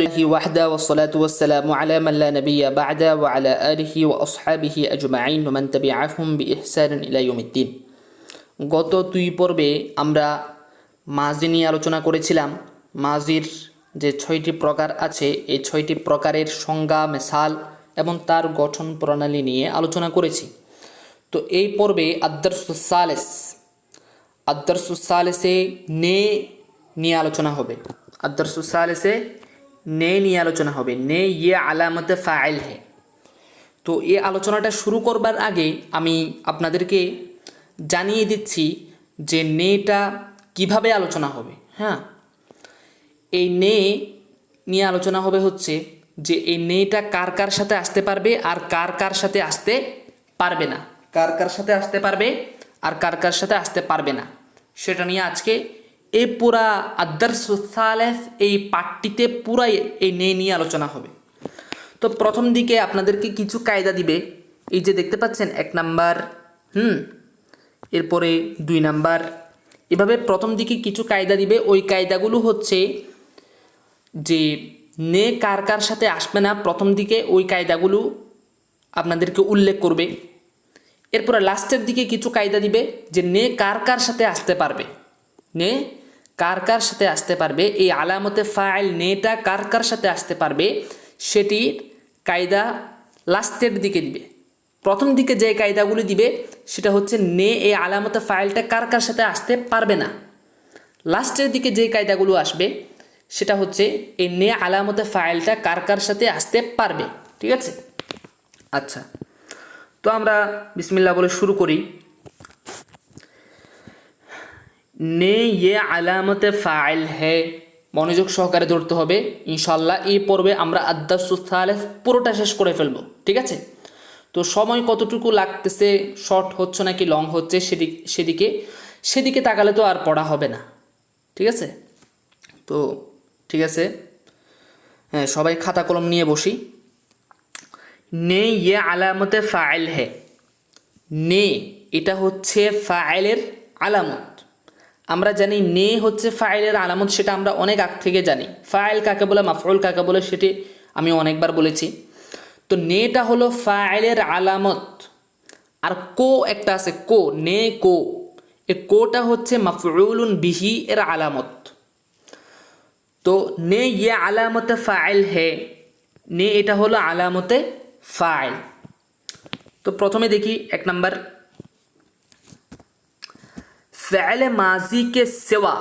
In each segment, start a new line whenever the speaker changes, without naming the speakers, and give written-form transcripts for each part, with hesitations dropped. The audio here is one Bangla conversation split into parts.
وحده والصلاة والسلام على من لا نبي بعده وعلى آله وأصحابه أجمعين ومن تبعهم بإحسان إلى يوم الدين। গত দুই পর্বে আমরা মাজি নিয়ে আলোচনা করেছিলাম। মাজির যে 6টি প্রকার আছে এই 6টি প্রকারের সংজ্ঞা, মিসাল এবং তার গঠন প্রণালী নিয়ে আলোচনা করেছি। তো এই পর্বে আদ-দারসুস সালিসে নে নিয়ে আলোচনা হবে। আদ-দারসুস সালিসে নে নিয়ে আলোচনা হবে। নে ইয়ে আলামতে ফাইল হে। তো এই আলোচনাটা শুরু করবার আগে আমি আপনাদেরকে জানিয়ে দিচ্ছি যে নেটা কিভাবে আলোচনা হবে। হ্যাঁ, এই নে নিয়ে আলোচনা হবে হচ্ছে যে এই নেটা কার কার সাথে আসতে পারবে আর কার কার সাথে আসতে পারবে না, কার কার সাথে আসতে পারবে আর কার কার সাথে আসতে পারবে না, সেটা নিয়ে আজকে এই পুরা আদ-দারসুস সালিস এই পাঠটিতে পুরাই এই নে নিয়ে আলোচনা হবে। তো প্রথম দিকে আপনাদেরকে কিছু কায়দা দিবে। এই যে দেখতে পাচ্ছেন 1 নাম্বার, এরপরে 2 নাম্বার, এভাবে প্রথম দিকে কিছু কায়দা দিবে। ওই কায়দাগুলো হচ্ছে যে নে কার কার সাথে আসবে না, প্রথম দিকে ওই কায়দাগুলো আপনাদেরকে উল্লেখ করবে। এরপরে লাস্টের দিকে কিছু কায়দা দিবে যে নে কার কার সাথে আসতে পারবে, নে কার কার সাথে আসতে পারবে, এই আলামতে ফাইল নেটা কার কার সাথে আসতে পারবে সেটির কায়দা লাস্টের দিকে দিবে। প্রথম দিকে যে কায়দাগুলো দিবে সেটা হচ্ছে নে এই আলামতে ফাইলটা কার কার সাথে আসতে পারবে না। লাস্টের দিকে যে কায়দাগুলো আসবে সেটা হচ্ছে এই নে আলামতে ফাইলটা কার কার সাথে আসতে পারবে। ঠিক আছে? আচ্ছা, তো আমরা বিসমিল্লাহ বলে শুরু করি। নে ইয়ে আলামতে ফাইল হে, মনোযোগ সহকারে ধরতে হবে। ইনশাল্লাহ এই পর্বে আমরা আদ-দারসুস সালিস পুরোটা শেষ করে ফেলবো। ঠিক আছে? তো সময় কতটুকু লাগতেছে, শর্ট হচ্ছে নাকি লং হচ্ছে সেদিকে তাকালে তো আর পড়া হবে না। ঠিক আছে? তো ঠিক আছে, হ্যাঁ, সবাই খাতা কলম নিয়ে বসি। নে ইয়ে আলামতে ফাইল হে। নে এটা হচ্ছে ফাইলের আলামত। আমরা জানি নে হচ্ছে ফাইলের আলামত, সেটা আমরা অনেক আগ থেকে জানি। ফাইল কাকে বলে, মাফউল কাকে বলে সেটি আমি অনেকবার বলেছি। তো নেটা হলো ফাইলের আলামত। আর কো একটা আছে, কো, নে কো, এ কোটা হচ্ছে মাফউলুন বিহি এর আলামত। তো নে ইয়ে আলামতে ফাইল হে, নে এটা হলো আলামতে ফাইল। তো প্রথমে দেখি 1 নাম্বার, फ़िअल माजी के सिवा,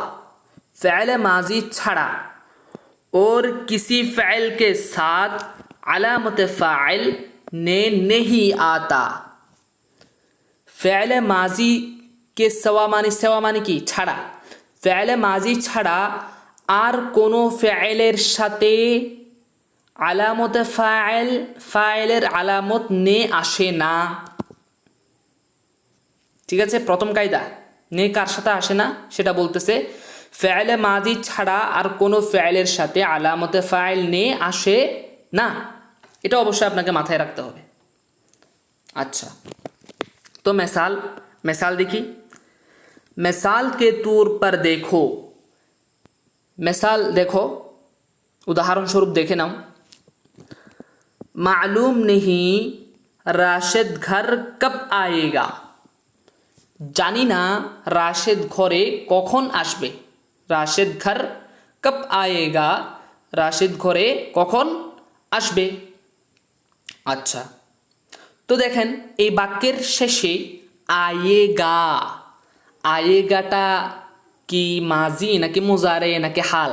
फ़िअल माजी छड़ा और किसी फ़िअल के साथ अलामत फ़ाइल ने नहीं आता। फ़िअल माजी के सिवा मानी কি ছাড়া, फ़िअल माजी ছাড়া আর কোনো फ़िअलेर সাথে আলামত ফাইলের আলামত নে আসে না। ঠিক আছে? প্রথম কায়দা, নে কার সাথে আসে না সেটা বলতেছে। ফেলে মাজি ছাড়া আর কোনো ফেলের সাথে আলামতে ফাইল নে আসে না, এটা অবশ্যই আপনাকে মাথায় রাখতে হবে। আচ্ছা, তো मिसाल देखी। मिसाल के तौर पर देखो, मिसाल देखो, उदाहरण स्वरूप देखे नाओ। मालूम नहीं राशिद घर कब आएगा। জানি না রাশেদ ঘরে কখন আসবে। রাশেদ ঘর কব আয়েগা, রাশেদ ঘরে কখন আসবে। আচ্ছা, তো দেখেন এই বাক্যের শেষে আয়েগা, আয়েগাটা কি মাজি নাকি মুজারে নাকি হাল?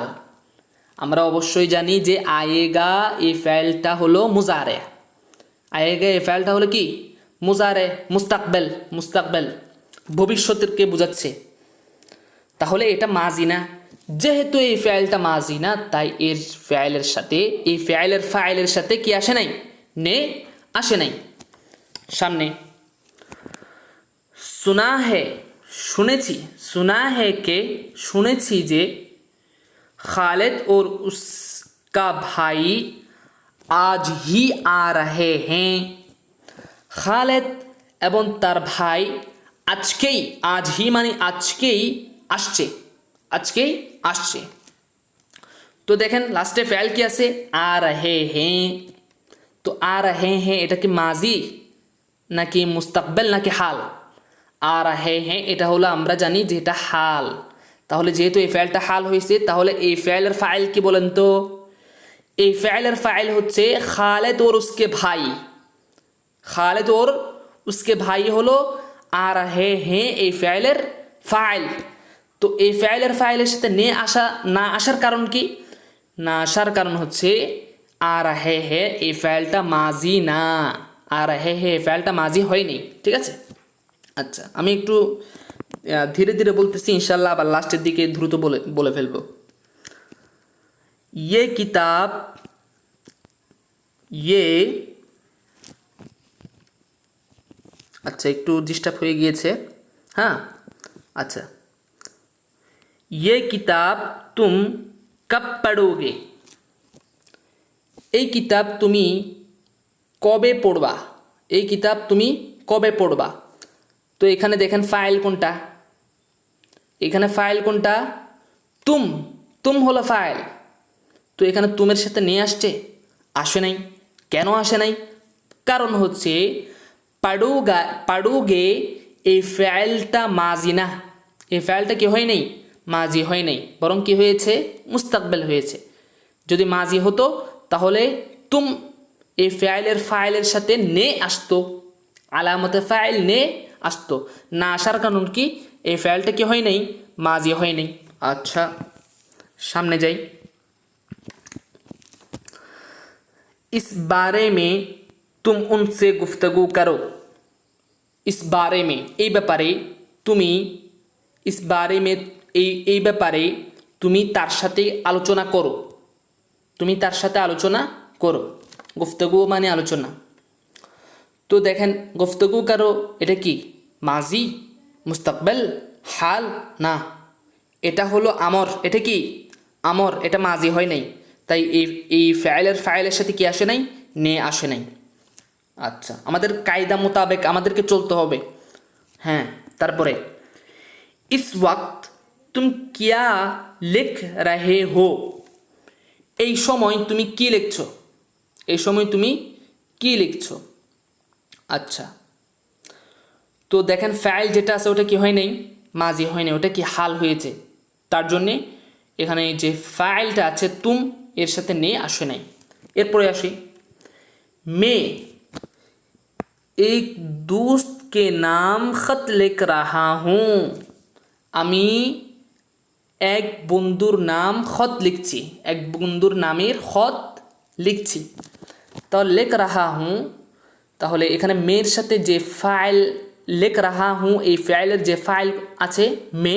আমরা অবশ্যই জানি যে আয়েগা এই ফাইলটা হলো মুজারে। আয়েগা এই ফাইলটা হলো কি? মুজারে, মুস্তাকবেল, ভবিষ্যৎকে বোঝাচ্ছে। তাহলে এটা মাজি না। যেহেতু এই ফাইলটা মাজি না, তাই এর ফাইলের সাথে, এই ফাইলের ফাইলের সাথে কি আসে নাই? নে আসে নাই। সামনে सुना है, শুনেছি, सुना है কে শুনেছি যে खालिद और उसका भाई आज ही आ रहे हैं। खालिद এবং তার ভাই আজকেই, আজ হি মানে আজকেই আসছে, আজকেই আসছে। তো দেখেন লাস্টে ফেল কি আছে, আ রহে হ্যাঁ। তো আ রহে হ্যাঁ এটা কি মাজি নাকি মুস্তাকবেল নাকি হাল? আ রহে হ্যাঁ এটা হলো আমরা জানি যে এটা হাল। তাহলে যেহেতু এই ফেলটা হাল হয়েছে, তাহলে এই ফেলের ফাইল কি বলেন তো? এই ফেলের ফাইল হচ্ছে খালেদ ওর উসকে ভাই। খালেদ ওর উসকে ভাই হলো আ রহে হ্যাঁ এই ফেলের ফাইল। তো এই ফেলের ফাইলের সাথে নে আসা না আসার কারণ কি? না আসার কারণ হচ্ছে আ রহে হে এই ফেলটা মাজি না, আ রহে হে এই ফেলটা মাজি হয়নি। ঠিক আছে, আচ্ছা আমি একটু ধীরে ধীরে বলতেছি, ইনশাল্লাহ আবার লাস্টের দিকে দ্রুত বলে বলে ফেলবো। ये किताब ये আচ্ছা একটু ডিস্টার্ব হয়ে গিয়েছে। হ্যাঁ আচ্ছা, ये किताब तुम कब पढ़ोगे? এই কিতাব তুমি কবে পড়বা? এই কিতাব তুমি কবে পড়বা? তো এখানে দেখেন ফাইল কোনটা, এখানে ফাইল কোনটা? তুম। তুম হলো ফাইল। তো এখানে তুমের সাথে নিয়ে আসছে, আসে নাই। কেন আসে নাই? কারণ হচ্ছে পাড়ুগা পাড়ুগে এই ফাইলটা মাজি না, এই ফাইলটা কি হয় নাই? মাজি হয় নাই, বরং কি হয়েছে? মুস্তাকবেল হয়েছে। যদি মাজি হতো তাহলে তুম এই ফাইলের সাথে নে আসতো, আলামতে ফাইল নে আসতো। না আসার কারণ কি? এই ফাইলটা কি হয় নাই? মাজি হয় নাই। আচ্ছা সামনে যাই। इस बारे में तुम उनसे गुफ्तगू करो। इस बारे में এই ব্যাপারে তুমি, इस बारे में এই ব্যাপারে তুমি তার সাথে আলোচনা করো, তুমি তার সাথে আলোচনা করো। গুফতগু মানে আলোচনা। তো দেখেন গুফতগু কারো এটা কি? মাজি, মুস্তাকবেল, হাল? না, এটা হলো আমর। এটা কি? আমর। এটা মাজি হয় নাই, তাই এই ফাইলের সাথে কি আসে নাই? নে আসে নাই। আচ্ছা আমাদের কায়দা মোতাবেক আমাদেরকে চলতে হবে। হ্যাঁ তারপরে ইস ওয়াক্ত তুম কিয়া লিখ রহে হো? এই সময় তুমি কি লিখছো? এই সময় তুমি কি লিখছো? আচ্ছা তো দেখেন ফাইল যেটা আছে ওটা কি হয় নাই? মাজি হয় নাই, ওটা কি হাল হয়েছে। তার জন্যে এখানে যে ফাইলটা আছে তুম এর সাথে নে আসে নাই। এরপরে আসি, মে एक दोस्त के नाम खत लिख रहा हूँ। আমি এক বন্ধুর নাম খত লিখছি, এক বন্ধুর নামের খত লিখছি। তাহলে লেখ রাহা হুঁ, তাহলে এখানে মেয়ের সাথে যে ফাইল লেখ রাহা হুঁ, এই ফাইলের যে ফাইল আছে মে,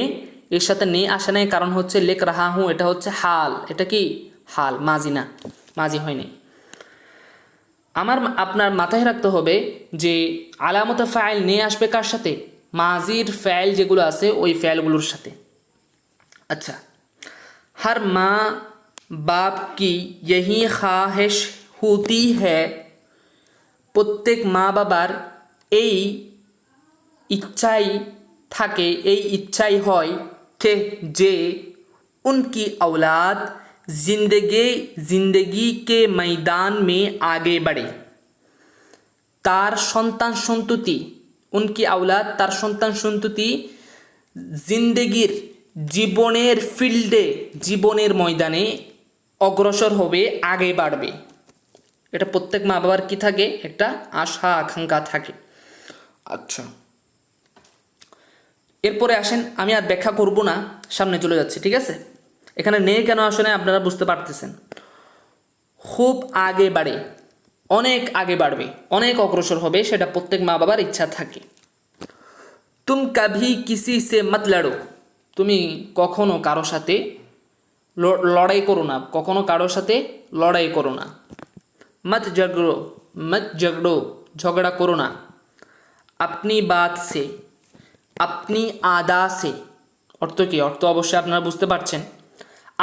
এর সাথে নে আসে নাই, কারণ হচ্ছে লেখ রাহা হুঁ এটা হচ্ছে হাল। এটা কি? হাল, মাজি না, মাজি হয়নি। আপনার মাথায় রাখতে হবে যে আলামতে ফাইল নিয়ে আসবে কার সাথে? মাজির ফাইল যেগুলো আছে ওই ফাইলগুলোর সাথে। अच्छा, हर माँ बाप की यही ख्वाहिश होती है। প্রত্যেক মা বাবার এই ইচ্ছাই থাকে, এই ইচ্ছাই হয় কে যে उनकी औलाद जिंदगी के मैदान में आगे बढ़े। তার সন্তান সন্ততি, উনকি আওলাদ তার সন্তান সন্ততি জিন্দেগির জীবনের ফিল্ডে, জীবনের ময়দানে অগ্রসর হবে, আগে বাড়বে। এটা প্রত্যেক মা বাবার কি থাকে? একটা আশা আকাঙ্ক্ষা থাকে। আচ্ছা এরপরে আসেন, আমি আর ব্যাখ্যা করব না, সামনে চলে যাচ্ছি। ঠিক আছে, এখানে নে কেন আসে না আপনারা বুঝতে পারতেছেন। খুব আগে বাড়ে, অনেক আগে বাড়বে, অনেক অগ্রসর হবে, সেটা প্রত্যেক মা বাবার ইচ্ছা থাকে। তুম কভি কিসি সে মত লড়ো। তুমি কখনো কারো সাথে লড়াই করো না, কখনো কারোর সাথে লড়াই করো না। মত ঝগড়ো, মত ঝগড়ো, ঝগড়া করো না। আপনি বাত সে, আপনি আদা সে, অর্থ কি? অর্থ অবশ্যই আপনারা বুঝতে পারছেন।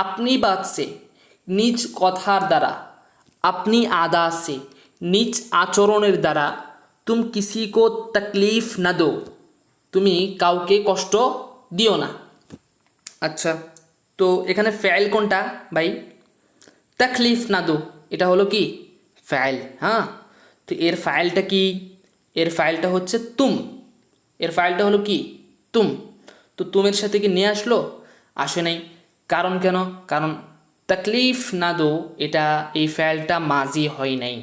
আপনি বাত সে নিজ কথার দ্বারা, আপনি আদা সে নিজ আচরণের দ্বারা, তুম কিসি কো তকলিফ না দো, তুমি কাউকে কষ্ট দিও না। আচ্ছা তো এখানে ফেল কোনটা ভাই? তাকলিফ না দো, এটা হলো কি ফাইল। হ্যাঁ, তো এর ফাইলটা কি, এর ফাইলটা হচ্ছে তুম, এর ফাইলটা হলো কি তুম। তো তুমের সাথে কি নিয়ে আসলো, আসে নাই। কারণ কেন, কারণ তাকলিফ না দো এটা এই ফাইলটা মাজি হয় নাই।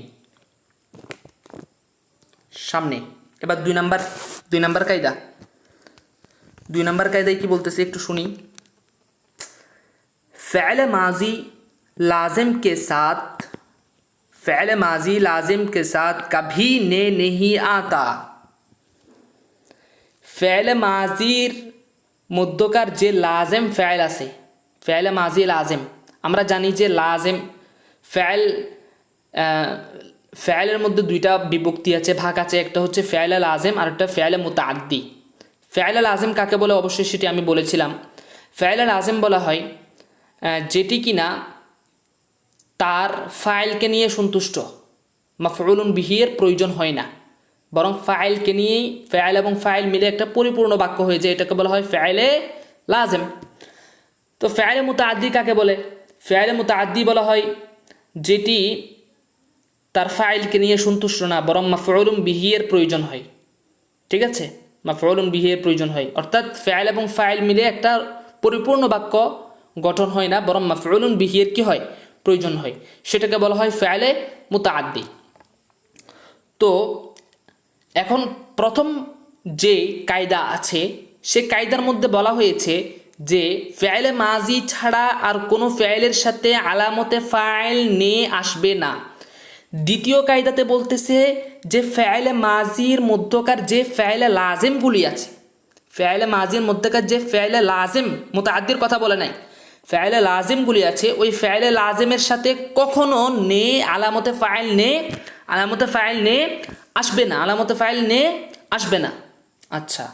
সামনে এবার দুই নাম্বার কায়দা। দুই নাম্বার কায়দায় কি বলতেছে একটু শুনি। फ़िअल माजी लाजिम के साथ, फ़िअल माजी लाजिम के साथ कभी ने नहीं आता। फ़िअल माजिर মধ্যকার যে লাজেম ফেল আছে, ফেলে মাজি লাজেম, আমরা জানি যে লাজেম ফেল, ফেলের মধ্যে দুইটা বিভক্তি আছে, ভাগ আছে, একটা হচ্ছে ফেলে লাজেম আর একটা ফেলে মুতাআদ্দি। ফেলে লাজেম কাকে বলে অবশ্যই সেটি আমি বলেছিলাম। ফেলে লাজেম বলা হয় যেটি কিনা তার ফাইলকে নিয়ে সন্তুষ্ট, মাফউলুন বিহি এর প্রয়োজন হয় না, বরং ফাইলকে নিয়েই ফাইল এবং ফাইল মিলে একটা পরিপূর্ণ বাক্য হয়ে যায়, এটাকে বলা হয় ফাইলে লাজেম। তো ফাইলে মুতাআদ্দি কাকে বলে, ফাইলে মুতাআদ্দি বলা হয় যেটি তার ফাইলকে নিয়ে সন্তুষ্ট না, বরং মাফউলুন বিহি এর প্রয়োজন হয়। ঠিক আছে, মাফউলুন বিহি এর প্রয়োজন হয়, অর্থাৎ ফাইল এবং ফাইল মিলে একটা পরিপূর্ণ বাক্য গঠন হয় না, বরং মাফউলুন বিহি এর কি হয়, প্রয়োজন হয়, সেটাকে বলা হয় ফাইলে মুতাআদ্দি। তো এখন প্রথম যে কায়দা আছে সে কায়দার মধ্যে বলা হয়েছে যে ফেলে মাজি ছাড়া আর কোনো ফেলের সাথে আলামতে ফাইল নিয়ে আসবে না। দ্বিতীয় কায়দাতে বলতেছে যে ফেলে মাজির মধ্যকার যে ফেলে লাজেমগুলি আছে, ফেলে মাজির মধ্যকার যে ফেলে লাজেম, মুতাআদ্দির কথা বলে নাই, ফেলে লাজেমগুলি আছে, ওই ফেলে লাজেমের সাথে কখনো নে আলামতে ফাইল নে, আলামতে ফাইল নে আসবে না, আলামতে ফাইল নে আসবে না। अच्छा,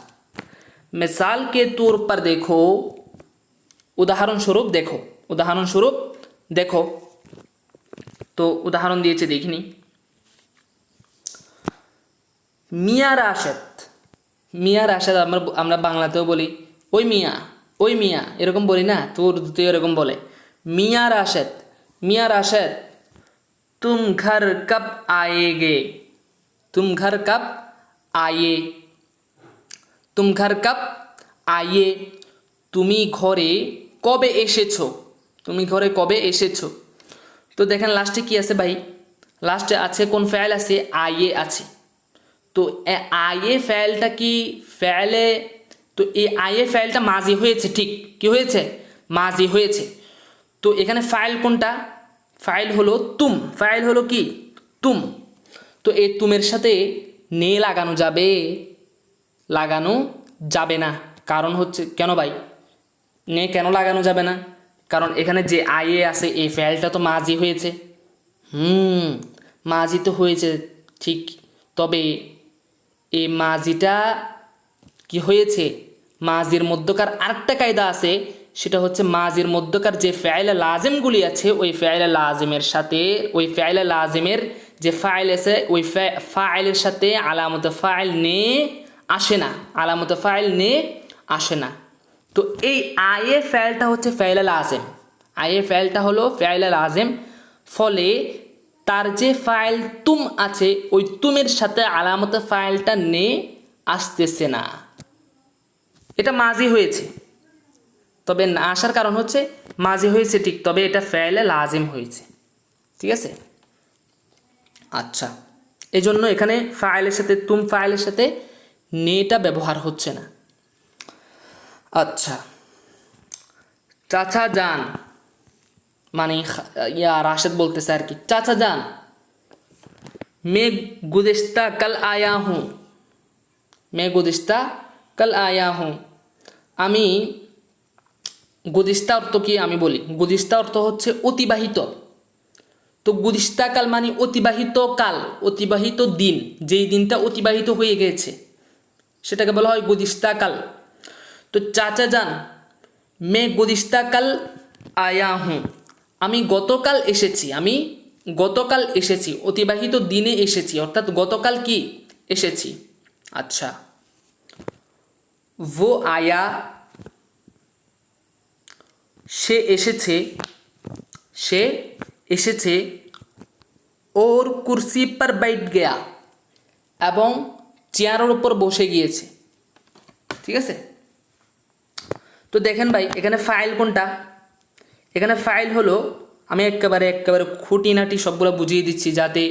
मिसाल के तौर पर देखो, উদাহরণস্বরূপ দেখো, উদাহরণস্বরূপ দেখো। তো উদাহরণ দিয়েছে দেখিনি। মিয়া রাশেদ, মিয়া রাশেদ আমরা বাংলাতেও বলি ওই মিয়া, ওই মিয়া এরকম বলি না, তো উর্দুতে এরকম বলে মিয়া রাশেদ, মিয়া রাশেদ तुम घर कब आएगे, तुम घर कब आए, तुम घर कब आए, তুমি ঘরে কবে এসেছো, তুমি ঘরে কবে এসেছো। তো দেখেন লাস্টে কি আছে ভাই, লাস্টে আছে কোন ফেল আছে, আইয়ে আছে। তো আইয়ে ফেলটা কি ফেলে, তো এই আইয়ে ফেলটা মাজি হয়েছে, ঠিক কি হয়েছে, মাজি হয়েছে। তো এখানে ফাইল কোনটা, ফাইল হলো তুম, ফাইল হলো কি তুম। তো এই তুমের সাথে নে লাগানো যাবে, লাগানো যাবে না। কারণ হচ্ছে কেন ভাই, নে কেন লাগানো যাবে না, কারণ এখানে যে আইয়ে আছে এই ফেলটা তো মাজি হয়েছে। মাজি তো হয়েছে ঠিক, তবে এই মাজিটা কি হয়েছে, মাজির মধ্যকার আরেকটা কায়দা আছে, সেটা হচ্ছে মাজির মধ্যকার যে ফাইলে লাজেমগুলি আছে ওই ফাইলে লাজেমের সাথে, ওই ফাইলে লাজেমের যে ফাইল আছে ওই ফাইলের সাথে আলামতে ফাইল নে আসে না, আলামতে ফাইল নে আসে না। তো এই আয়ে ফাইলটা হচ্ছে ফাইলে লাজেম, আয়ে ফাইলটা হলো ফাইলে লাজেম, ফলে তার যে ফাইল তুম আছে ওই তুমের সাথে আলামতে ফাইলটা নে আসতেছে না, এটা মাজি হয়েছে, তবে না আসার কারণ হচ্ছে মাজি হয়েছে ঠিক, তবে এটা ফেলে লাজিম হয়েছে। ঠিক আছে, আচ্ছা, এই জন্য এখানে ফাইলের সাথে তুম ফাইলের সাথে নেটা ব্যবহার হচ্ছে না। अच्छा, चाचा जान माने या राशिद बोलते सर की, चाचा जान मैं गुज़िश्ता कल आया हूँ, मैं गुज़िश्ता कल आया हूँ। আমি গুদিস্তা অর্থ কি আমি বলি, গুদিস্তা অর্থ হচ্ছে অতিবাহিত। তো গুদিস্তা কাল মানে অতিবাহিত কাল, অতিবাহিত দিন, যেই দিনটা অতিবাহিত হয়ে গেছে সেটাকে বলা হয় গুদিস্তা কাল। তো চাচা যান मैं गुज़िश्ता कल आया हूँ, আমি গতকাল এসেছি, আমি গতকাল এসেছি, অতিবাহিত দিনে এসেছি, অর্থাৎ গতকাল কি এসেছি। আচ্ছা, वो आया সে এসেছে, সে এসেছে ওর কুরসি পর बैठ गया এবং চেয়ারের উপর বসে গিয়েছে। ঠিক আছে, তো দেখেন ভাই এখানে ফাইল কোনটা? এখানে ফাইল হলো, আমি একেবারে খুঁটিনাটি সবগুলো বুঝিয়ে দিচ্ছি যাতে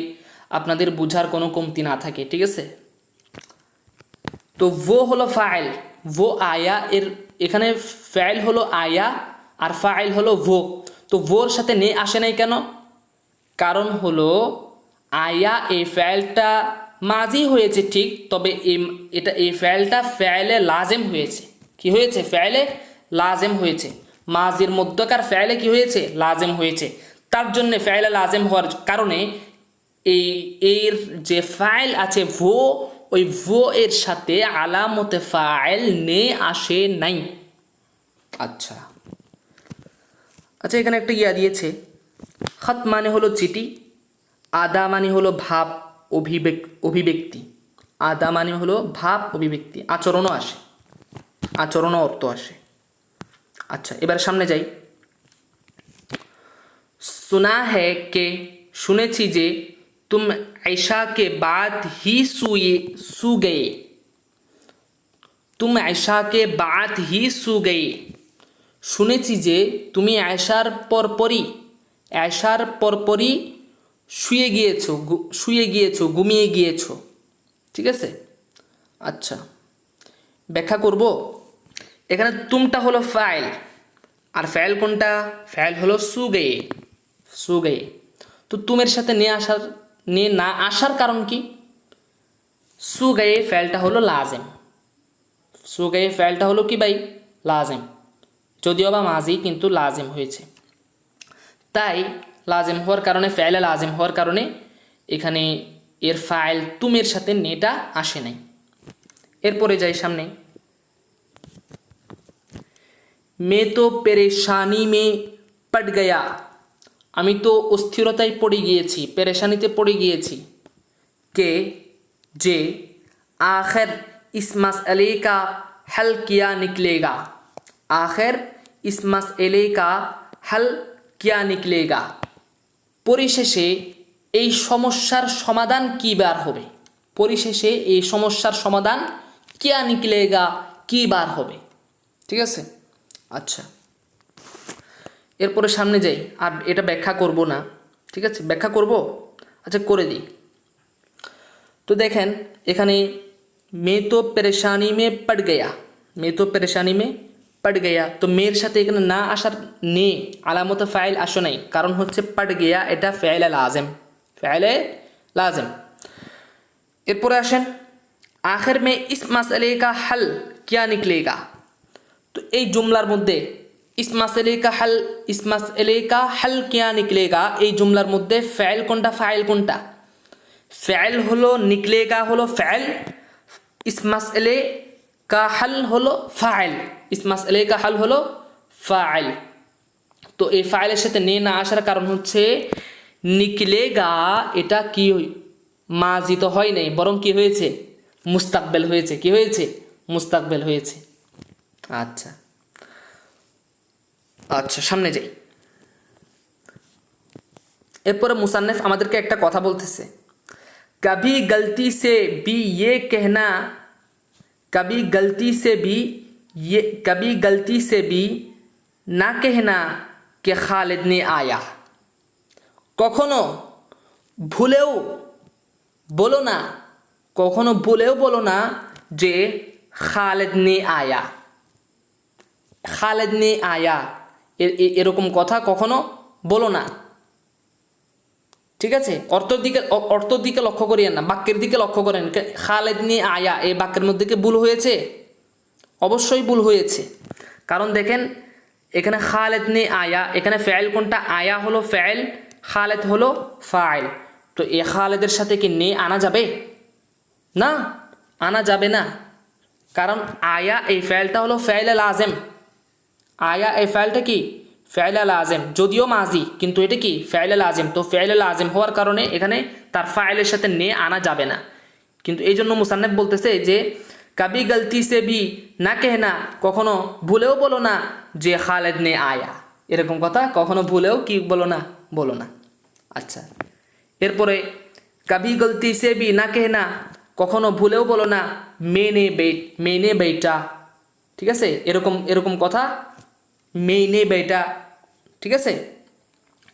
আপনাদের বোঝার কোনো কমতি না থাকে। ঠিক আছে, তো वो হলো ফাইল, वो आया এর এখানে ফাইল হলো আয়া আর ফাইল হলো वो। তো ওর সাথে নে আসে নাই কেন? কারণ হলো আয়া এই ফাইলটা মাজি হয়েছে ঠিক, তবে এই ফাইলটা ফাইলে লাজেম হয়েছে। কি হয়েছে? ফাইলে লাজেম হয়েছে। মাজির মধ্যকার ফাইলে কি হয়েছে? লাজেম হয়েছে। তার জন্য ফাইলে লাজেম হওয়ার কারণে এর যে ফাইল আছে ওই এর সাথে আলামতে ফাইল নে আসে নাই। আচ্ছা, এখানে একটা ইয়া দিয়েছে, খত মানে হলো চিঠি, আদা মানে হলো ভাব অভিব্যক্তি। আদা মানে হলো ভাব অভিব্যক্তি, আচরণও আসে, আচরণও অর্থ আসে। আচ্ছা, এবার সামনে যাই। सुना है के শুনেছি যে तुम ऐशा के बाद ही सो गए। तुम ऐशा के बाद ही सो गए। শুনেছি যে তুমি আয়শার পরপরই শুয়ে গিয়েছো, ঘুমিয়ে গিয়েছো। ঠিক আছে, আচ্ছা ব্যাখ্যা করব। এখানে তুমটা হলো ফাইল, আর ফাইল কোনটা? ফাইল হলো সু গয়ে। তো তুমের সাথে নিয়ে না আসার কারণ কি? সু গয়ে ফাইলটা হলো লাজেম, সু গয়ে ফাইলটা হলো কি ভাই? লাজেম, যদিও বা মাজি কিন্তু লাজেম হয়েছে। তাই লাজেম হওয়ার কারণে, ফাইলে লাজেম হওয়ার কারণে এখানে এর ফাইল তুমের সাথে নেটা আসে নাই। এরপরে যাই সামনে। मैं तो परेशानी में पड़ गया। আমি তো অস্থিরতায় পড়ে গিয়েছি, পেরেশানিতে পড়ে গিয়েছি। কে যে आखिर इस मसले का हल क्या निकलेगा। आखिर इस मसले का हल क्या निकलेगा। পরিশেষে এই সমস্যার সমাধান কি বার হবে। পরিশেষে এই সমস্যার সমাধান क्या निकलेगा কি বার হবে। ঠিক আছে, আচ্ছা এরপরে সামনে যাই। আর এটা ব্যাখ্যা করব না, ঠিক আছে, ব্যাখ্যা করব, আচ্ছা করে দিই। তো দেখেন এখানে मैं तो परेशानी में पड़ गया, मैं तो परेशानी में पड़ गया। তো মেয়ের সাথে এখানে না আসার নে আলামতে ফাইল আসে নাই, কারণ হচ্ছে पड़ गया এটা ফাইলে লাজেম। এরপরে আসেন आखिर में इस मसले का हल क्या निकलेगा। तो এই জুমলার মধ্যে इस मसले का हल क्या निकलेगा, এই জুমলার মধ্যে ফাইল কোনটা? ফাইল হলো নিকলেগা হলো ফাইল, इस मसले का हल হলো ফাইল, इस मसले का हल হলো ফাইল। তো এই ফাইলের সাথে নে না আসার কারণ হচ্ছে নিকলেগা এটা কি মাজি তো হয় নাই, বরং কি হয়েছে? মুস্তাকবেল হয়েছে। কি হয়েছে? মুস্তাকবেল হয়েছে। আচ্ছা সামনে যাই। এরপরে মুসান্নিফ আমাদেরকে একটা কথা বলতেছে, कभी गलती से भी ना कहना कि खालिद ने आया। কখনো ভুলেও বলো না যে খালিদ নে আয়া, এরকম কথা কখনো বলো না। ঠিক আছে, অর্থর দিকে লক্ষ্য করিয়েন না, বাক্যের দিকে লক্ষ্য করেন। খালিদ নে আয়া এই বাক্যের মধ্যে কি ভুল হয়েছে? অবশ্যই ভুল হয়েছে। কারণ দেখেন এখানে খালিদ নে আয়া, এখানে ফাইল কোনটা? আয়া হলো ফাইল, খালিদ হলো ফাইল। তো এই খালিদের সাথে কি নে আনা যাবে? না, আনা যাবে না। কারণ আয়া এই ফাইলটা হলো ফাইলে লাজেম। আয়া এই ফাইলটা কি? ফাইলে লাজেম, যদিও মাজি কিন্তু এটা কি? ফাইলে লাজেম। তো ফাইলে লাজেম হওয়ার কারণে এখানে তার ফাইলের সাথে নে আনা যাবে না। কিন্তু এই জন্য মুসান্নিফ বলতেছে যে কবি গলতি সে ভি না কেহনা, কখনো ভুলেও বলো না যে খালিদ নে আয়া, এরকম কথা কখনো ভুলেও কি বলো না। আচ্ছা, এরপরে কভি গলতি সে ভি না কেহনা, কখনো ভুলেও বলো না মেনে বেটা, ঠিক আছে, এরকম এরকম কথা, মেনে বেটা, ঠিক আছে।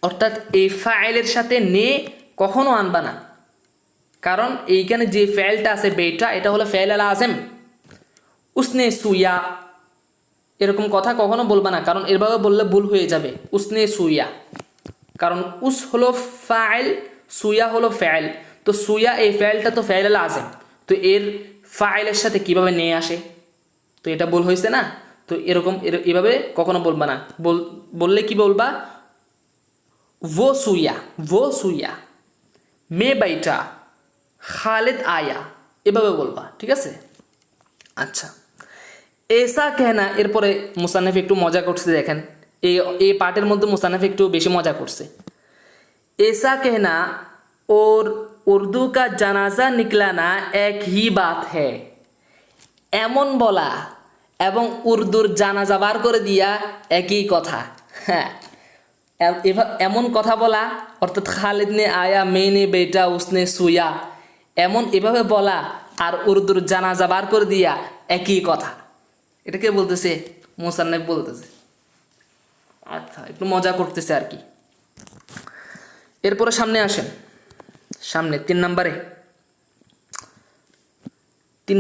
অর্থাৎ এই ফাইলের সাথে নে কখনো আনবা না, কারণ এইখানে যে ফেলটা আছে বেটা, এটা হলো ফেল আল আজম। উসনে সুয়া, এরকম কথা কখনো বলবা না, কারণ এভাবে বললে ভুল হয়ে যাবে। উসনে সুয়া, কারণ উস হলো ফাইল, সুয়া হলো ফেল, তো সুয়া এই ফেলটা তো ফেল আল আজম, তো এর ফাইলের সাথে কিভাবে নিয়ে আসে, তো এটা ভুল হয়েছে না। তো এরকম এভাবে কখনো বলবা না, বললে কি বলবা, वो सुया मैं बैठा খালিদ আয়া, এভাবে বলবা, ঠিক আছে। আচ্ছা, এসা কেহনা, এরপরে মুসান্নিফ একটু মজা করছে, দেখেন এই পার্টের মধ্যে মুসান্নিফ একটু বেশি মজা করছে। এসা কেহনা और उर्दू का জানাজা নিকলানা এক হি বাত হ্যায়, এমন বলা এবং উর্দুর জানাজা বার করে দিয়া একই কথা। হ্যাঁ, এমন কথা বলা, অর্থাৎ খালিদ নে আয়া মেনে বেটা উসনে সুয়া, এমন এভাবে বলা আর উর্দুর জানাজা বার করে দিয়া একই কথা। এটা কে বলতেছে? মুসান্নিফ বলতেছে। আচ্ছা, একটু মজা করতেছে আর কি। এরপরে সামনে আসেন, সামনে 3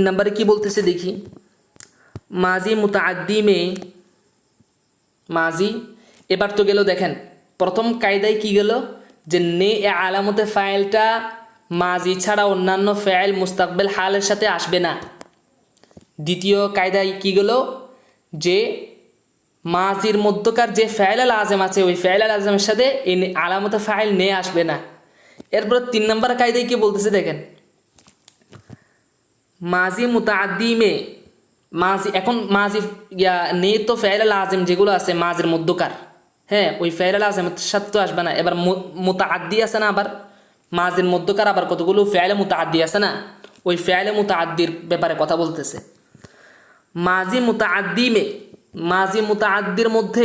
নম্বরে কি বলতেছে দেখি। মাজি মুতাআদ্দি মে, মাজি এবার তো গেল, দেখেন প্রথম কায়দায় কি গেল, যে নে এ আলামতে ফাইলটা মাজি ছাড়া অন্যান্য ফাইল মুস্তাকবেল হালের সাথে আসবে না। দ্বিতীয় কায়দায় কি গেল, যে মাজির মধ্যকার যে ফাইল আল আজম আছে, ওই ফাইল আল আজমের সাথে এই আলামতে ফাইল নে আসবে না। এরপর 3 নম্বর কায়দায় কি বলতেছে দেখেন, মাজি মুতাআদ্দি মে, মাজি এখন মাজি নে তো ফাইল আল আজম যেগুলো আছে মাজির মধ্যকার, হ্যাঁ, ওই ফাইল আল আজমের সাথে তো আসবে না। এবার মুতাআদ্দি আছে না, আবার মাজির মধ্যকার আবার কতগুলো ফাইল মুতাআদ্দি আছে না, ওই ফাইল মুতাআদ্দির ব্যাপারে কথা বলতেছে। মাজি মুতাআদ্দি মে, माजी मुताअद्दिर मध्य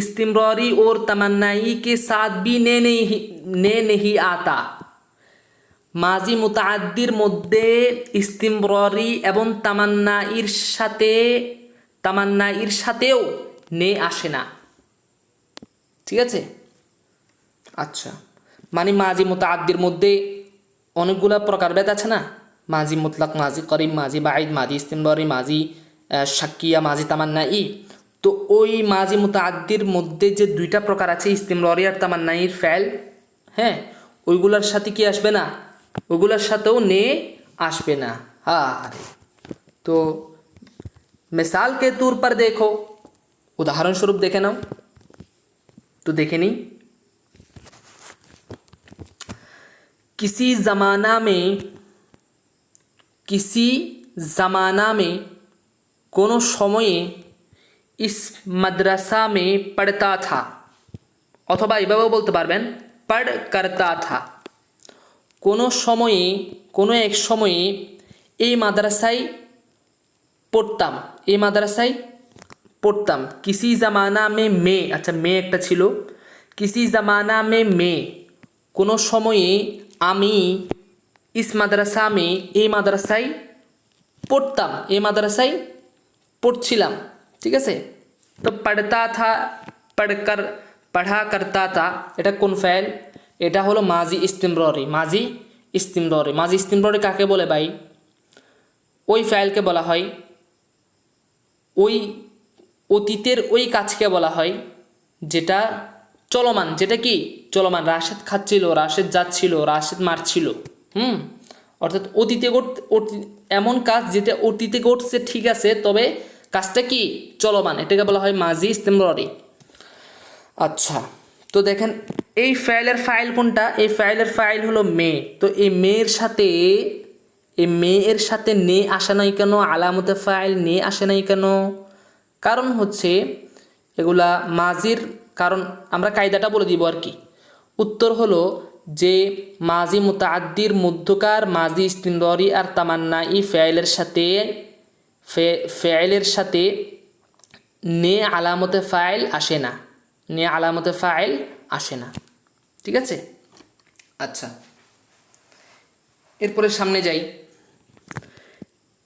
इस्तिमरारी और तमन्नाई के साथ भी ने नहीं आता। माजी मुताअद्दिर मध्य इस्तिमरारी एवं तमन्नाइर साथेও ने আসে না, ঠিক আছে। আচ্ছা, মানে মাজি মুতাআদ্দির মধ্যে অনেকগুলো প্রকারভেদ আছে না, মাজি মুতলাক, মাজি করিম, মাজি বাঈদ, মাজি ইস্তিমরারি, মাজি শাকিয়া, মাজি তামান্নাই। তো ওই মাজি মুতাআদ্দির মধ্যে যে 2টা প্রকার আছে, ইস্তিমরারি আর তামান্নাইর ফেল, হ্যাঁ, ওইগুলোর সাথে কি আসবে না, ওইগুলোর সাথেও নে আসবে না। আরে তো मिसाल के तौर पर देखो, उदाहरणस्वरूप देखे नाओ, तो देखे नहीं, किसी ज़माना में कोनो সময়ে इस मदरसा में पढ़ता था, অথবা এভাবেও বলতে পারবেন पढ़ करता था। কোনো সময়ে, কোনো এক সময়ে এই মাদ্রাসায় পড়তাম, এই মাদ্রাসায় পড়তাম। কিসি জামানা মে মে, আচ্ছা মে একটা ছিল, কিসি জামানা মে মে, কোনো সময়ে আমি ইস মাদ্রাসা মে, এই মাদ্রাসায় পড়তাম, এই মাদ্রাসায় পড়ছিলাম, ঠিক আছে। তো পড়তা থা, পড়া করতা থা, এটা কোন ফাইল? এটা হলো মাজি ইস্তিমরারি। মাজি ইস্তিমরারি, মাজি ইস্তিমরারি কাকে বলে ভাই? ওই ফাইলকে বলা হয়, ওই অতীতের ওই কাজকে বলা হয় যেটা চলমান, যেটা কি চলমান, রাশেদ খাচ্ছিল, রাশেদ যাচ্ছিল, রাশেদ মারছিল, অর্থাৎ অতীতে এমন কাজ যেটা অতীতে ঘটছে, ঠিক আছে, তবে কাজটা কি চলমান, এটাকে বলা হয় মাজি ইস্তিমরারি। আচ্ছা, তো দেখেন এই ফাইলের ফাইল কোনটা? এই ফাইলের ফাইল হলো মে। তো এই মেয়ের সাথে নে আসে নাই কেন? আলামতে ফাইল নে আসে নাই কেন? কারণ হচ্ছে এগুলা মাজির, কারণ আমরা কায়দাটা বলে দিব আর কি। উত্তর হলো যে মাজি মুতাআদ্দির মধ্যকার মাজি ইস্তিমরারি আর তামান্নাই ফাইলের সাথে নে আলামতে ফাইল আসে না, নে আলামতে ফাইল আসে না। ঠিক আছে। আচ্ছা, এরপরে সামনে যাই।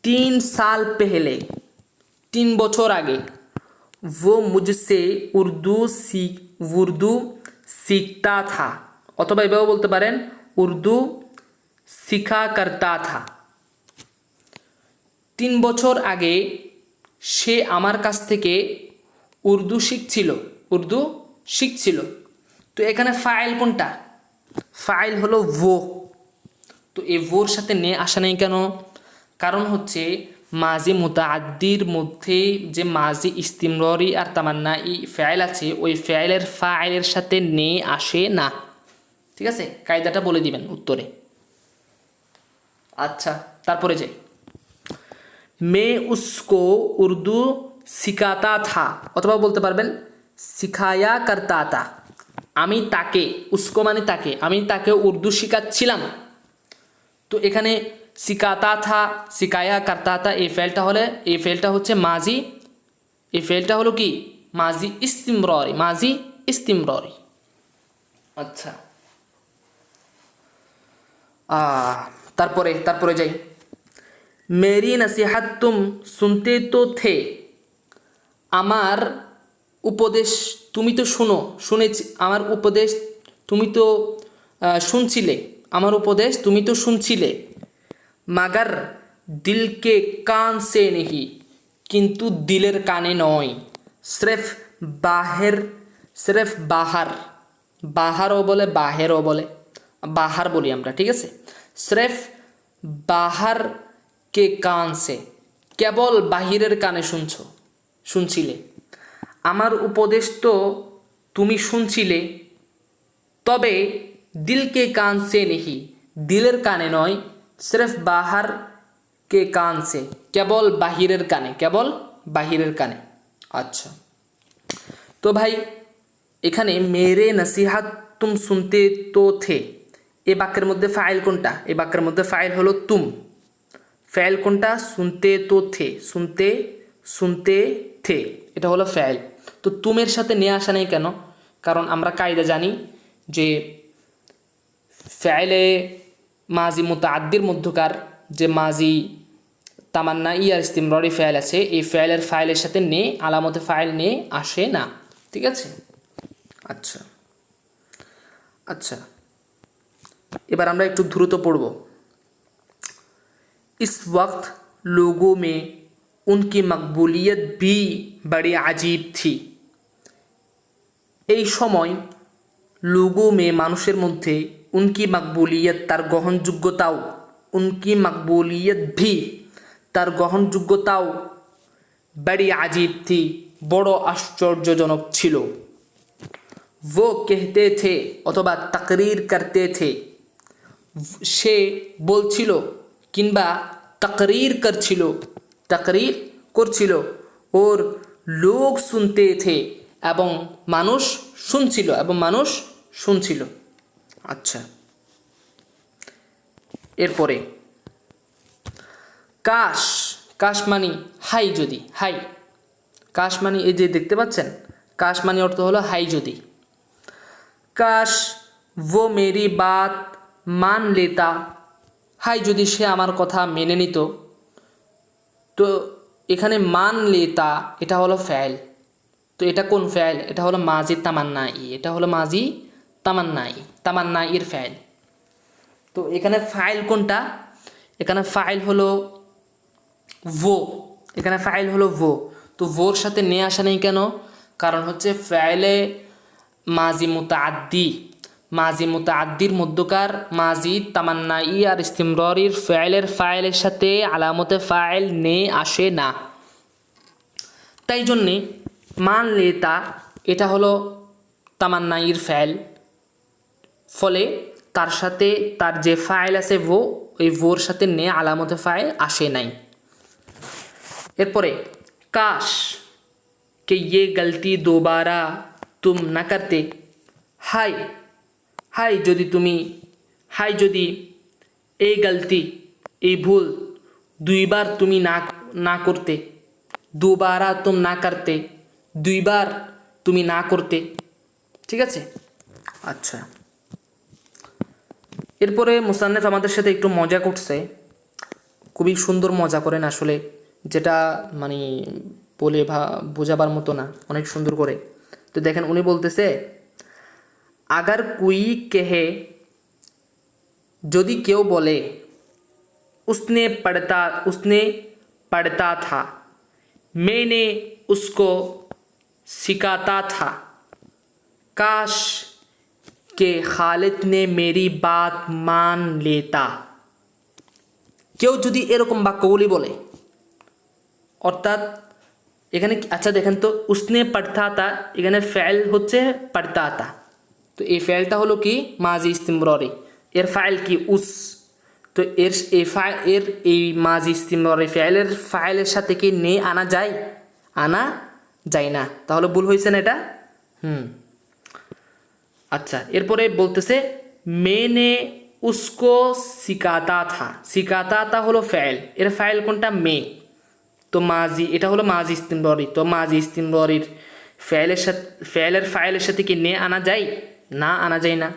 3 साल पहले, 3 বছর আগে, वो मुझसे উর্দু सीखता था, অথবা এভাবে বলতে পারেন উর্দু শিখা করতা থা। 3 বছর আগে সে আমার কাছ থেকে উর্দু শিখছিল। তো এখানে ফাইল কোনটা? ফাইল হলো वो। তো এই ওর সাথে নে আসা নেই কেন? কারণ হচ্ছে মাজি মুতাআদ্দির মধ্যে যে মাজি ইস্তিমররি আর তামান্নাই ফাইল আছে, ওই ফাইলের ফাইলের সাথে নে আসে না। ঠিক আছে, কায়দাটা বলে দিবেন উত্তরে। আচ্ছা, তারপরে যাই। मैं उसको उर्दू सिखाता था, অথবা বলতে পারবেন সিখায়া করতা তা। আমি তাকে, উসকো মানে তাকে, আমি তাকে উর্দু শিখাচ্ছিলাম। তো এখানে সিকাতা থা, সিকায়া করতা থা, এই ফেলটা হচ্ছে মাজি। এই ফেলটা হলো কি? মাজি ইস্তিমররি। আচ্ছা, তারপরে যাই। মেরি নসিহত তুম শুনতে তো থে, আমার উপদেশ তুমি তো আমার উপদেশ তুমি তো শুনছিলে, আমার উপদেশ তুমি তো শুনছিলে। মাগার দিল কে কান সে নেহি, কিন্তু দিলের কানে নয়। স্রেফ বাহারও বলে বাহেরও বলে, বাহার বলি আমরা, ঠিক আছে। স্রেফ বাহার কে কান সে, কেবল বাহিরের কানে শুনছিলে। আমার উপদেশ তো তুমি শুনছিলে, তবে দিল কে কান সে নেহি, দিলের কানে নয়। সিরফ বাহার কে কান সে, কেবল বাহিরের কানে। আচ্ছা, তো ভাই এখানে মেরে নসিহাত তুম শুনতে তো থে, এ বাক্যের মধ্যে ফাইল কোনটা? এই বাক্যের মধ্যে ফাইল হলো তুম। ফাইল কোনটা? শুনতে তো থে, শুনতে থে, এটা হলো ফাইল। তো তুমের সাথে নিয়ে আসা নেই কেন? কারণ আমরা কায়দা জানি যে ফাইলে মাজি মুতাআদ্দির মধ্যকার যে মাজি তামান্নাই আর ইস্তিমররি ফাইল আছে, এই ফাইলের সাথে নে, আলামতে ফাইল নে আসে না। ঠিক আছে। আচ্ছা, এবার আমরা একটু দ্রুত পড়ব। इस वक्त लोगों में उनकी मकबूलियत भी बड़ी अजीब थी, এই সময় লোগো মে মানুষের মধ্যে উনকি মকবুলিয়ত তার গ্রহণযোগ্যতাও, উনকি মকবুলিয়ত ভি তার গ্রহণযোগ্যতাও বড়ি আজীব থি বড় আশ্চর্যজনক ছিল। वो कहते थे অথবা তাকরির করতে থে, সে বলছিল কিংবা তাকরির করছিল। ওর লোক শুনতে থে, এবং মানুষ শুনছিল। আচ্ছা, এরপরে কাশ মানি হাই যদি, কাশ মানি এই যে দেখতে পাচ্ছেন, কাশ মানি অর্থ হলো হাই যদি। কাশ वो मेरी बात মান লেতা, হাই যদি সে আমার কথা মেনে নিত। তো এখানে মান লেতা এটা হলো ফাইল। তো এটা কোন ফাইল? এটা হলো মাজি তামান্নাই এর ফাইল। তো এখানে ফাইল কোনটা? এখানে ফাইল হলো वो। তো ওর সাথে নিয়ে আসা নেই কেন? কারণ হচ্ছে ফাইলে মাজি মুতাআদ্দির মধ্যকার মাজি তামান্নাই আর ইস্তিমররির ফাইলের সাথে আলামতে ফাইল নে আসে না। তাই জন্যে মান লেতা এটা হলো তামান্নাইয়ের ফাইল, ফলে তার সাথে তার যে ফাইল আছে ওই ওর সাথে নে আলামতে ফাইল আসে নাই। এরপরে কাশ কে ये गलती दोबारा तुम न करते, হাই যদি এই গলতি, এই ভুল দুইবার তুমি না করতে। दोबारा तुम ना करते, দুইবার তুমি না করতে। ঠিক আছে। আচ্ছা, এরপরে মুসান্নেফ আমাদের সাথে একটু মজা করছে, খুবই সুন্দর মজা করেন আসলে, যেটা মানে বলে বোঝাবার মতো না, অনেক সুন্দর করে। তো দেখেন উনি বলতেছে আগার কুই কেহে, যদি কেউ বলে उसने पढ़ता था, मैंने उसको सिखाता था, काश के खालिद ने मेरी बात मान लेता। কেউ যদি এরকম বাক্যগুলি বলে, অর্থাৎ এখানে আচ্ছা দেখেন তো উসনে পড়তা তা, এখানে ফেল হচ্ছে পড়তা তা, তো এই ফেলটা হলো কি মাজি ইস্তিমরারি, এর ফাইল কি উস, তো এর এই মাজি ইস্তিমরারি ফাইলের সাথে কি নে আনা যায়? আনা যায় না, তাহলে ভুল হয়েছে না এটা। আচ্ছা এরপরে বলতেছে মেনে উসকো সিকাতা থা, সিকাতা তা হলো ফাইল, এর ফাইল কোনটা? মে, তো মাজি, এটা হলো মাজি ইস্তিমরারি, তো মাজি ইস্তিমরারির ফাইলের সাথে কি নে আনা যায়? না, আনা যায় না।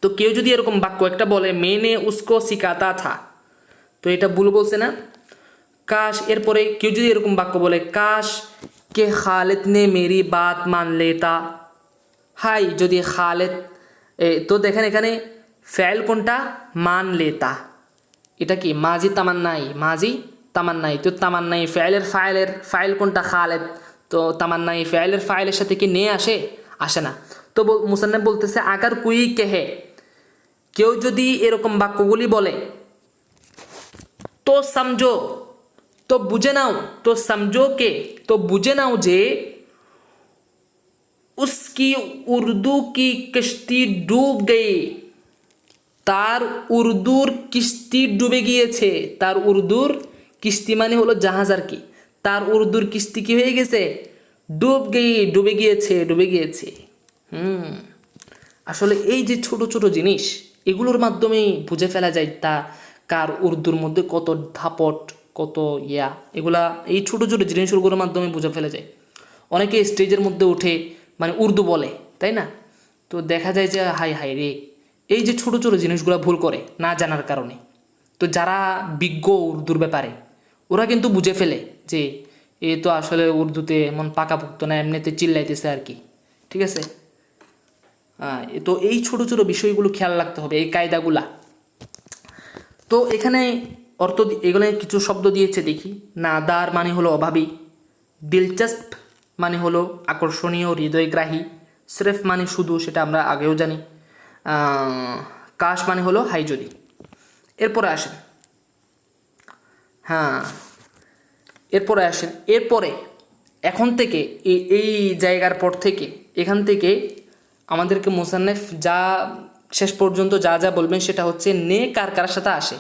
তো কেউ যদি এরকম বাক্য একটা বলে মেনে উসকো সিকাতা থা, তো এটা ভুল বলছে না। কাশ, এরপরে কেউ যদি এরকম বাক্য বলে কাশ কে খালিদ নে মেরি বাত মান লেতা, হাই যদি খালিদ, তো দেখেন এখানে ফেল কোনটা? মান লেতা, এটা কি মাজি তামান্নাই, মাজি তামান্নাই, তো তামান্নাই ফাইল কোনটা? খালিদ, তো তামান্নাই ফাইলের সাথে কি নে আসে? আসে না। তো মুসান্নেফ বলতেছে আগার কুই কেহে, কেউ যদি এরকম বাক্যগুলি বলে, তো সমঝো, তো বুঝে নাও, তো সমঝো কে, তো বুঝে নাও যে उसकी उर्दू की किश्ती डूब गई, তার উর্দুর কিস্তি ডুবে গিয়েছে। তার উর্দুর কিস্তি মানে হলো জাহাজ আর কি, তার উর্দুর কিস্তি কি হয়ে গেছে? ডুবে গিয়েছে। আসলে এই যে ছোট ছোট জিনিস, এগুলোর মাধ্যমে বুঝে ফেলা যায় তা কার উর্দুর মধ্যে কত ধাপট, কত এগুলা এই ছোট ছোট জিনিসগুলোর মাধ্যমে বুঝে ফেলা যায়। অনেকে স্টেজের মধ্যে উঠে মানে উর্দু বলে, তাই না? তো দেখা যায় যে হাই হাই রে, এই যে ছোট ছোট জিনিসগুলো ভুল করে না জানার কারণে। তো যারা বিজ্ঞ উর্দুর ব্যাপারে, ওরা কিন্তু বুঝে ফেলে যে এ তো আসলে উর্দুতে এমন পাকাপোক্ত না, এমনিতে চিল্লাইতেছে আর কি, ঠিক আছে। তো এই ছোট ছোট বিষয়গুলো খেয়াল রাখতে হবে, এই কায়দাগুলা। তো এখানে এগুলো কিছু শব্দ দিয়েছে দেখি। নাদার মানে হলো অভাবী, দিলচস্প মানে হলো আকর্ষণীয়, হৃদয়গ্রাহী, স্রেফ মানে শুধু, সেটা আমরা আগেও জানি। কাশ মানে হলো হাই যদি। এরপরে আসেন, এরপরে এখন থেকে এই জায়গার পর থেকে, এখান থেকে আমাদেরকে মুসান্নেফ যা শেষ পর্যন্ত যা যা বলবেন সেটা হচ্ছে নে কার কার সাথে আসে।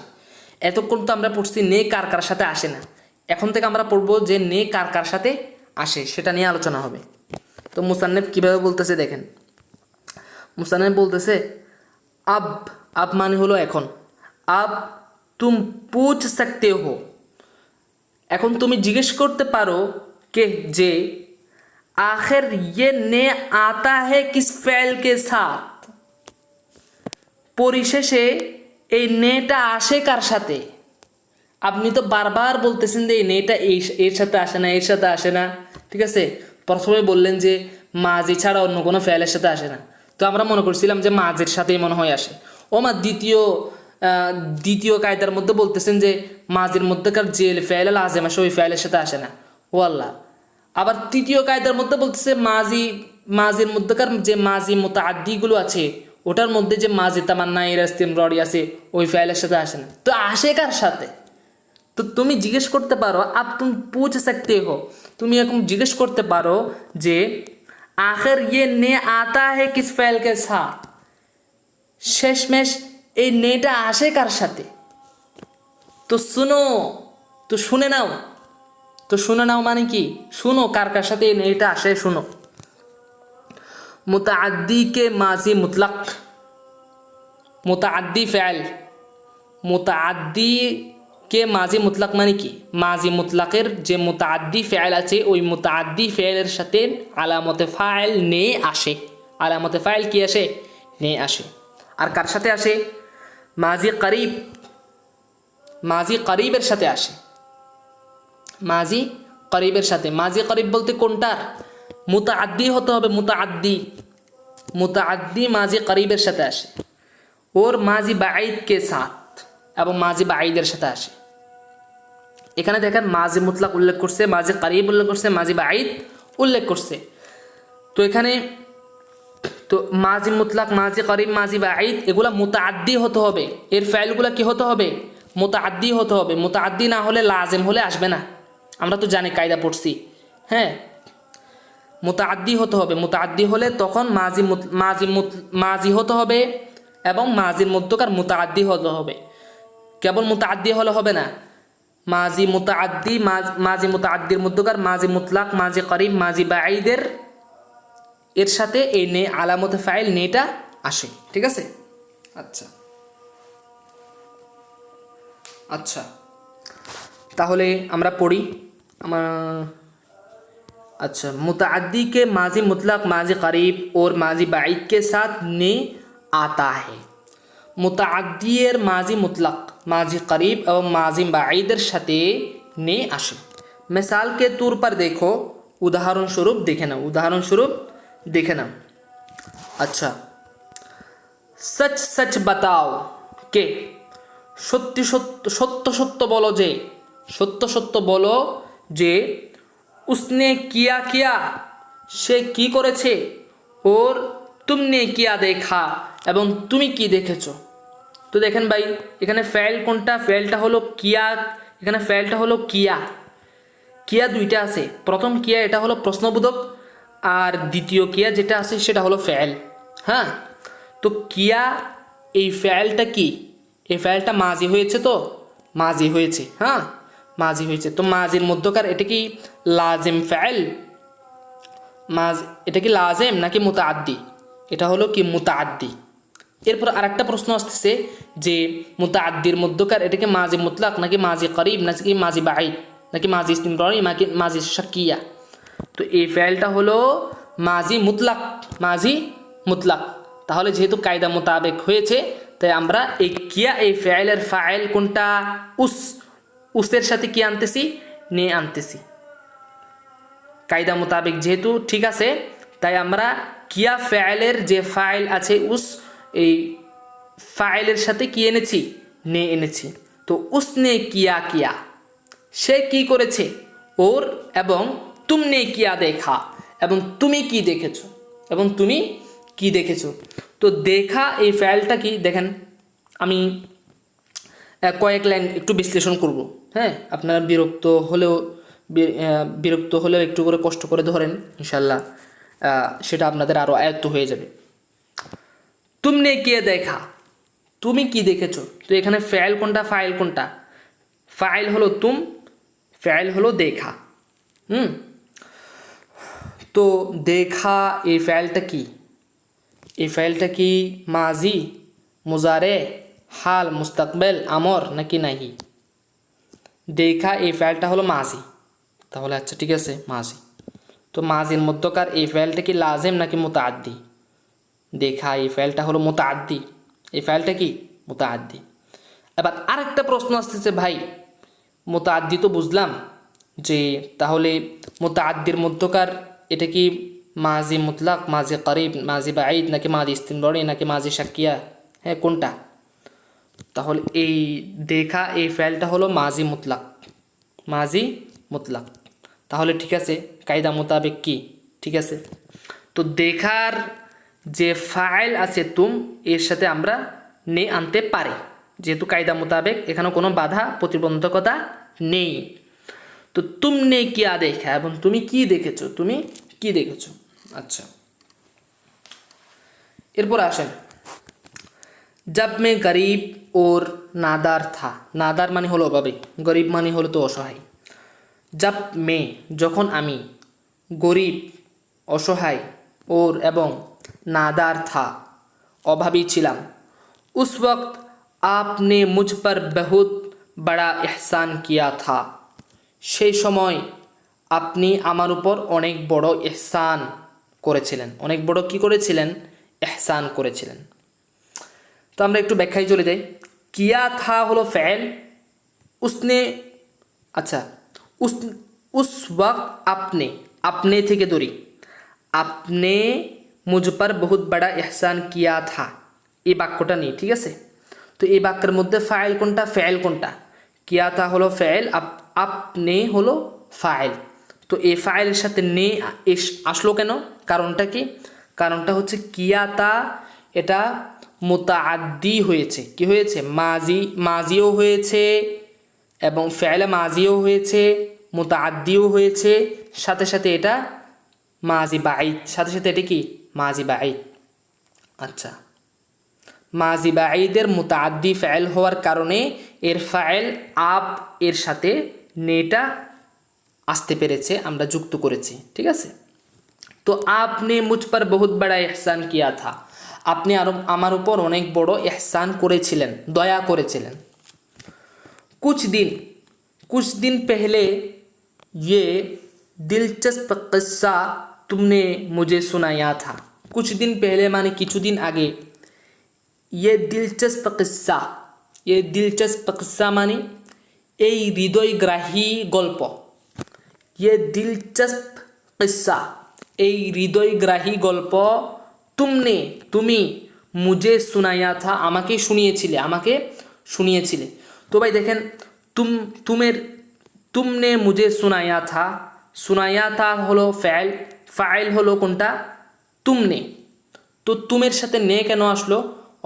এতক্ষণ তো আমরা পড়ছি নে কার কার সাথে আসে না, এখন থেকে আমরা পড়বো যে নে কার কার সাথে আসে, সেটা নিয়ে আলোচনা হবে। তো মুসান্নেফ কীভাবে বলতেছে দেখেন। মুসান্নেফ বলতেছে আব মানে হলো এখন, আব তুম পুছ সকতে হো, এখন তুমি জিজ্ঞেস করতে পারো কে যে आखिर ये ने आता है किस फेल के साथ, পরিশেষে এই নেটা আসে কার সাথে? আপনি তো বারবার বলতেছেন যে এই নেটা এর সাথে আসে না, এর সাথে আসে না, ঠিক আছে। প্রথমে বললেন যে মাজি ছাড়া অন্য কোনো ফেলের সাথে আসে না, তো আমরা মনে করছিলাম যে মাজির সাথেই মনে হয় আসে। দ্বিতীয় কায়দার মধ্যে বলতেছেন যে মাজির মধ্যেকার যে ফেল লাজেম আসে ওই ফেলের সাথে আসে না, ও আল্লাহ। আবার তৃতীয় কায়দার মধ্যে বলতেছে মাজির মধ্যেকার যে মাজি মুতাআদ্দিগুলো আছে ওটার মধ্যে যে মাজি তামান্না ইস্তিমরারি আছে ওই ফেলের সাথে আসে না, তো আসে কার সাথে? তো তুমি জিজ্ঞেস করতে পারো, আপ তুম পুছ সকতে হো, তুমি এখন জিজ্ঞেস করতে পারো যে আখির ইয়ে নে আতা হে কিস ফেল কে সাথ, শেষমেশ এই নেটা আসে কার সাথে? তো শুনে নাও, তো শুনে নাও মানে কি? শুনো কার কার সাথে এই নেটা আসে, শুনো। মুতাআদ্দি কে মাজি মুতলাক, মুতাআদ্দি ফেল, মুতাআদ্দি কে মাজি মুতলাক মানে কি? মাজি মুতলাকের যে মুতাআদ্দি ফেল আছে ওই মুতাআদ্দি ফেলের সাথে আলামতে ফাইল নে আসে। আলামতে ফাইল কি আসে? নে আসে। আর কার সাথে আসে? মাজি করিব, মাজি করিবের সাথে আসে, মাজি করিবের সাথে। মাজি করিব বলতে কোনটার? মুতাআদ্দি হতে হবে, মুতাআদ্দি, মুতাআদ্দি মাজি করিবের সাথে আসে। ওর মাজি বাঈদ কে সাথ, এবং মাজি বাঈদের সাথে আসে। এখানে দেখেন মাজি মুতলাক উল্লেখ করছে, মাজি করিব উল্লেখ করছে, মাজি বাঈদ উল্লেখ করছে। তো এখানে তো মাজি মুতলাক, মাজি করিব, মাজি বাঈদ এগুলা মুতাআদ্দি হতে হবে। এর ফাইলগুলা কি হতে হবে? মুতাআদ্দি হতে হবে। মুতাআদ্দি না হলে লাজিম হলে আসবে না, আমরা তো জানি, কায়দা পড়ছি। হ্যাঁ, মুতাআদ্দি হতে হবে। মুতাআদ্দি হলে তখন মাজি হতে হবে, এবং মাজির মধ্যকার মুতাআদ্দি হতে হবে। কেবল মুতাআদ্দি হলে হবে না, মাজি মুতাআদ্দি, মাজি মুতাআদ্দির মধ্যকার মাজি মুতলাক, মাজি করিব, মাজি বাঈদের এর সাথে এই নে আলামতে ফাইল নেটা আসে। ঠিক আছে? আচ্ছা আচ্ছা, তাহলে আমরা পড়ি। আমার अच्छा, मुतअद्दी के माजी मुतलक, माजी करीब और माजी बाइद के साथ ने आता है। मुतअद्दिर माजी मुतलक, माजी करीब और माजी बाइदर साथे ने आशे। मिसाल के तौर पर देखो, उदाहरण स्वरूप देखे ना, उदाहरण स्वरूप देखे ना। अच्छा, सच सच बताओ के, সত্য সত্য সত্য সত্য বলো যে, সত্য সত্য বলো যে, उसने किया किया সে কি করেছে, ওর তুমনে কিয়া দেখা এবং তুমি কি দেখেছো। তো দেখেন ভাই, এখানে ফেল কোনটা? ফেলটা হলো কিয়া, এখানে ফেলটা হলো কিয়া। কিয়া দুইটা আছে, প্রথম কিয়া এটা হলো প্রশ্নবোধক, আর দ্বিতীয় কিয়া যেটা আছে সেটা হলো ফেল। হ্যাঁ, তো কিয়া এই ফেলটা কি? এই ফেলটা মাজি হয়েছে, তো মাজি হয়েছে। হ্যাঁ, মাজি হয়েছে। তো মাজির মধ্যকার এটা কি লাজিম ফেল? এটা কি লাজিম নাকি মুতাআদ্দি? এটা হলো কি মুতাআদ্দি। এরপর আরেকটা প্রশ্ন আসতেছে যে মুতাআদ্দির মধ্যকার এটা কি মাজি মুতলাক নাকি মাজি করিব নাকি মাজি বাঈদ নাকি মাজি ইসতিমরারি নাকি মাজি শাকিয়া। তো এই ফেলটা হলো মাজি মুতলাক, মাজি মুতলাক। তাহলে যেহেতু কায়দা মোতাবেক হয়েছে, তাই আমরা এই কিয়া এই ফেলের ফাইল কোনটা? উসের সাথে কি আনতেছি? নে আনতেছি। কায়দা মোতাবেক যেহেতু ঠিক আছে, তাই আমরা কিয়া ফেলের যে ফাইল আছে এই ফাইলের সাথে কি এনেছি? নে এনেছি। তো উসনে কিয়া কিয়া, সে কি করেছে, ওর, এবং তুমনে কিয়া দেখা এবং তুমি কি দেখেছো, এবং তুমি কি দেখেছো। তো দেখা এই ফাইলটা কি দেখেন, আমি কয়েক লাইন একটু বিশ্লেষণ করব। হ্যাঁ, আপনারা বিরক্ত হলেও একটু করে কষ্ট করে ধরেন, ইনশাল্লাহ সেটা আপনাদের আরও আয়ত্ত হয়ে যাবে। তুমনে কে দেখা, তুমি কি দেখেছো। তো এখানে ফাইল কোনটা, ফাইল কোনটা? ফাইল হলো তুম, ফাইল হলো দেখা। তো দেখা এই ফাইলটা কি? এই ফাইলটা কি মাজি, মুজারে, হাল, মুস্তাকবেল, আমর নাকি নাহি? দেখা এই ফাইলটা হলো মাজি। তাহলে আচ্ছা ঠিক আছে, মাজি। তো মাজির মধ্যকার এই ফাইলটা কি লাজিম নাকি মুতাআদ্দি? দেখা এই ফাইলটা হলো মুতাআদ্দি, এই ফাইলটা কি মুতাআদ্দি। এবার আরেকটা প্রশ্ন আসতেছে, ভাই মুতাআদ্দি তো বুঝলাম, যে তাহলে মুতাআদ্দির মধ্যকার এটা কি মাজি মুতলাক, মাজি করিব, মাজি বাঈদ নাকি মাজি ইস্তিমরারি নাকি মাজি শাকিয়া? হ্যাঁ, কোনটা? তাহলে এই দেখা এই ফাইলটা হলো মাজি মুতলাক, মাজি মুতলাক। তাহলে ঠিক আছে, কায়দা মোতাবেক কি ঠিক আছে। তো দেখার যে ফাইল আছে তুম, এর সাথে আমরা নে আনতে পারি, যেহেতু কায়দা মোতাবেক এখানে কোনো বাধা প্রতিবন্ধকতা নেই। তো তুমনে কিয়া দেখা এবং তুমি কি দেখেছো, তুমি কি দেখেছো। আচ্ছা, এরপর আসেন, जब मैं गरीब और नादार था, नादार মানে হলো অভাবী, গরিব মানে হলো তো অসহায়। जब मैं যখন আমি, গরিব অসহায়, और এবং नादार था অভাবী ছিলাম, उस वक्त आपने मुझ पर बहुत बड़ा एहसान किया था, সেই সময় আপনি আমার উপর অনেক বড় ইহসান করেছিলেন। অনেক বড় কি করেছিলেন? ইহসান করেছিলেন। তো আমরা একটু ব্যাখ্যায় চলে যাই। किया था হলো फ़ैल, उसने अच्छा उस वक्त आपने, আপনি থেকে ধরি, আপনি মুঝ पर बहुत बड़ा एहसान किया था, এই বাক্যটা নেই, ঠিক আছে। তো এই বাক্যের মধ্যে ফাইল কোনটা, ফেল কোনটা? কিয়া তা হলো ফেল, আপনি হলো ফাইল। তো এই ফাইলের সাথে নে আসলো কেন, কারণটা কি? কারণটা হচ্ছে কিয়া তা এটা মুতাআদ্দি হয়েছে, কি হয়েছে? মাজিও হয়েছে এবং ফেলে মাজিও হয়েছে, মুতাআদ্দিও হয়েছে, সাথে সাথে এটা মাজি বাঈদ, সাথে সাথে এটা কি মাজি বাঈদ। আচ্ছা, মাজি বাঈদের মুতাআদ্দি ফাইল হওয়ার কারণে এর ফাইল আপ এর সাথে নেটা আসতে পেরেছে, আমরা যুক্ত করেছি, ঠিক আছে। তো আপনি মুঝ पर बहुत बड़ा एहसान किया था, আপনি আমার উপর অনেক বড় এহসান করেছিলেন, দয়া করেছিলেন। कुछ दिन पहले ये दिलचस्प किस्सा तुमने मुझे सुनाया था। कुछ दिन पहले माने কিছুদিন আগে, ये दिलचस्प किस्सा माने এই হৃদয়গ্রাহী গল্প, ये दिलचस्प किस्सा এই হৃদয়গ্রাহী গল্প, তুমি মুঝে সুনায়া থা আমাকে শুনিয়েছিলে। তো ভাই দেখেন, তুমনে মুঝে সুনায়া থা হলো ফাইল হলো কোনটা, তুমনে। তো তুমের সাথে নে কেন আসলো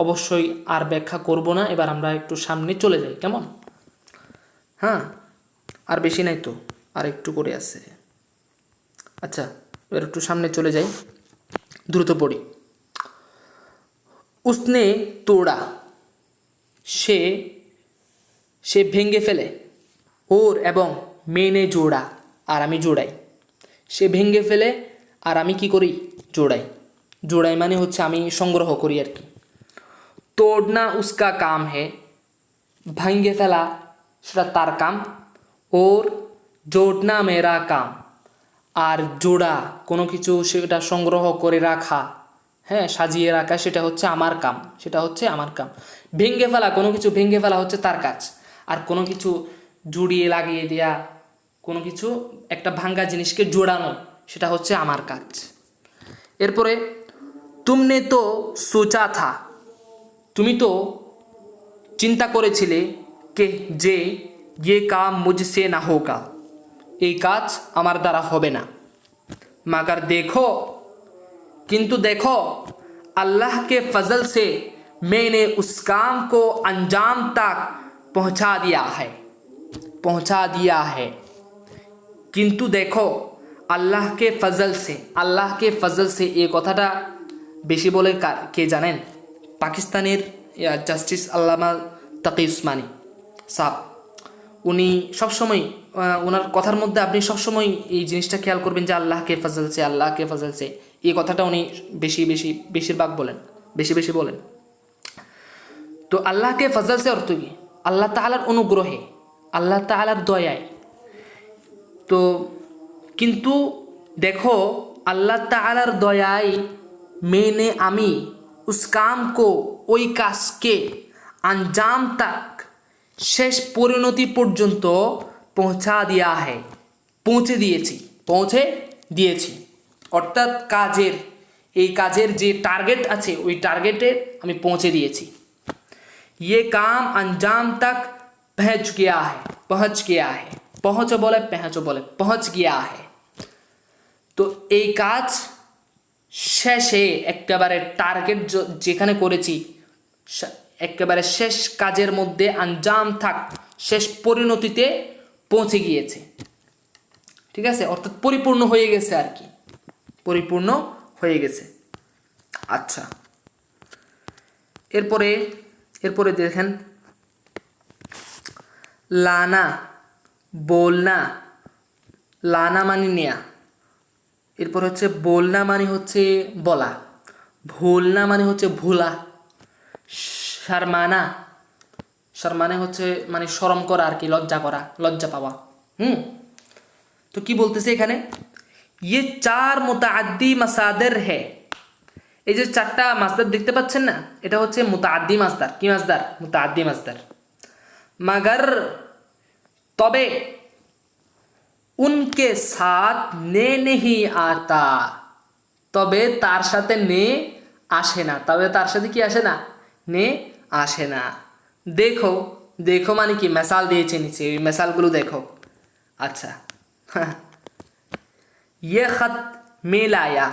অবশ্যই আর ব্যাখ্যা করব না, এবার আমরা একটু সামনে চলে যাই, কেমন? হ্যাঁ, আর বেশি নাই তো, আর একটু করে আছে। আচ্ছা, এবার একটু সামনে চলে যাই, দ্রুত পড়ি। উসনে তোড়া, সে ভেঙে ফেলে, ওর এবং মেনে জোড়া, আর আমি জোড়াই। সে ভেঙে ফেলে আর আমি কি করি, জোড়াই মানে হচ্ছে আমি সংগ্রহ করি আর কি। তোড়না উসকা কাম হে, ভেঙে ফেলা সেটা তার কাম, ওর জোড়না মেরা কাম, আর জোড়া কোনো কিছু সেটা সংগ্রহ করে রাখা, হ্যাঁ সাজিয়ে রাখা, সেটা হচ্ছে আমার কাম। ভেঙে ফেলা, কোনো কিছু ভেঙে ফেলা হচ্ছে তার কাজ, আর কোনো কিছু জুড়িয়ে লাগিয়ে দেয়া, কোনো কিছু একটা ভাঙ্গা জিনিসকে জোড়ানো, সেটা হচ্ছে আমার কাজ। এরপরে তুমনে তো সোচা থা, তুমি তো চিন্তা করেছিলে কে যে ये काम मुझसे ना होगा, এই কাজ আমার দ্বারা হবে না। मगर किंतु देखो अल्लाह के फजल से मैंने उस काम को अंजाम तक पहुंचा दिया है। किंतु देखो अल्लाह के फजल से এই কথাটা বেশি বলে কে জানেন? পাকিস্তানের জাস্টিস আল্লামা তাকি উসমানী সাহেব, উনি সবসময় ওনার কথার মধ্যে আপনি সবসময় এই জিনিসটা খেয়াল করবেন যে আল্লাহ কে ফজল সে, এই কথাটা উনি বেশিরভাগ বলেন, বেশি বলেন। তো আল্লাহ কে ফজল সে অর্থ কি? আল্লাহ তাআলার অনুগ্রহে, আল্লাহ তাআলার দয়ায়। তো কিন্তু দেখো আল্লাহ তাআলার দয়ায় মেনে আমি উস কাম কো, ওই কাজকে আঞ্জাম তাক, শেষ পরিণতি পর্যন্ত পৌঁছে দিয়েছি। অর্থাৎ এই কাজের যে টার্গেট আছে ওই টার্গেটে আমি পৌঁছে দিয়েছি। ये काम अंजाम तक पहुंच गया है। তো এই কাজ শেষে একেবারে টার্গেট যেখানে করেছি, একেবারে শেষ কাজের মধ্যে আঞ্জাম থাক, শেষ পরিণতিতে পৌঁছে গিয়েছে, ঠিক আছে, অর্থাৎ পরিপূর্ণ হয়ে গেছে আর কি, পরিপূর্ণ হয়ে গেছে। আচ্ছা, এরপরে দেখেন, লানা বলনা, লানা মানে নেয়া, এরপর হচ্ছে বলনা মানে হচ্ছে বলা, ভুলনা মানে হচ্ছে ভুলা, শর্মানা হচ্ছে মানে শরম করা আর কি, লজ্জা পাওয়া। তো কি বলতেছে এখানে, ये 4 मुतअद्दी मसादर है, এই যে চারটা মাসদার দেখতে পাচ্ছেন না, এটা হচ্ছে মুতাআদ্দি মাসদার। কি মাসদার? মুতাআদ্দি মাসদার। মাগার তবে, উনকে সাথ নে নেহি আতা, তবে তার সাথে নে আসে না, তবে তার সাথে কি আসে না? নে আসে না। দেখো, দেখো মানে কি মেসাল দিয়েছে নিচে, এই মেসালগুলো দেখো। আচ্ছা, ये खत मैं लाया,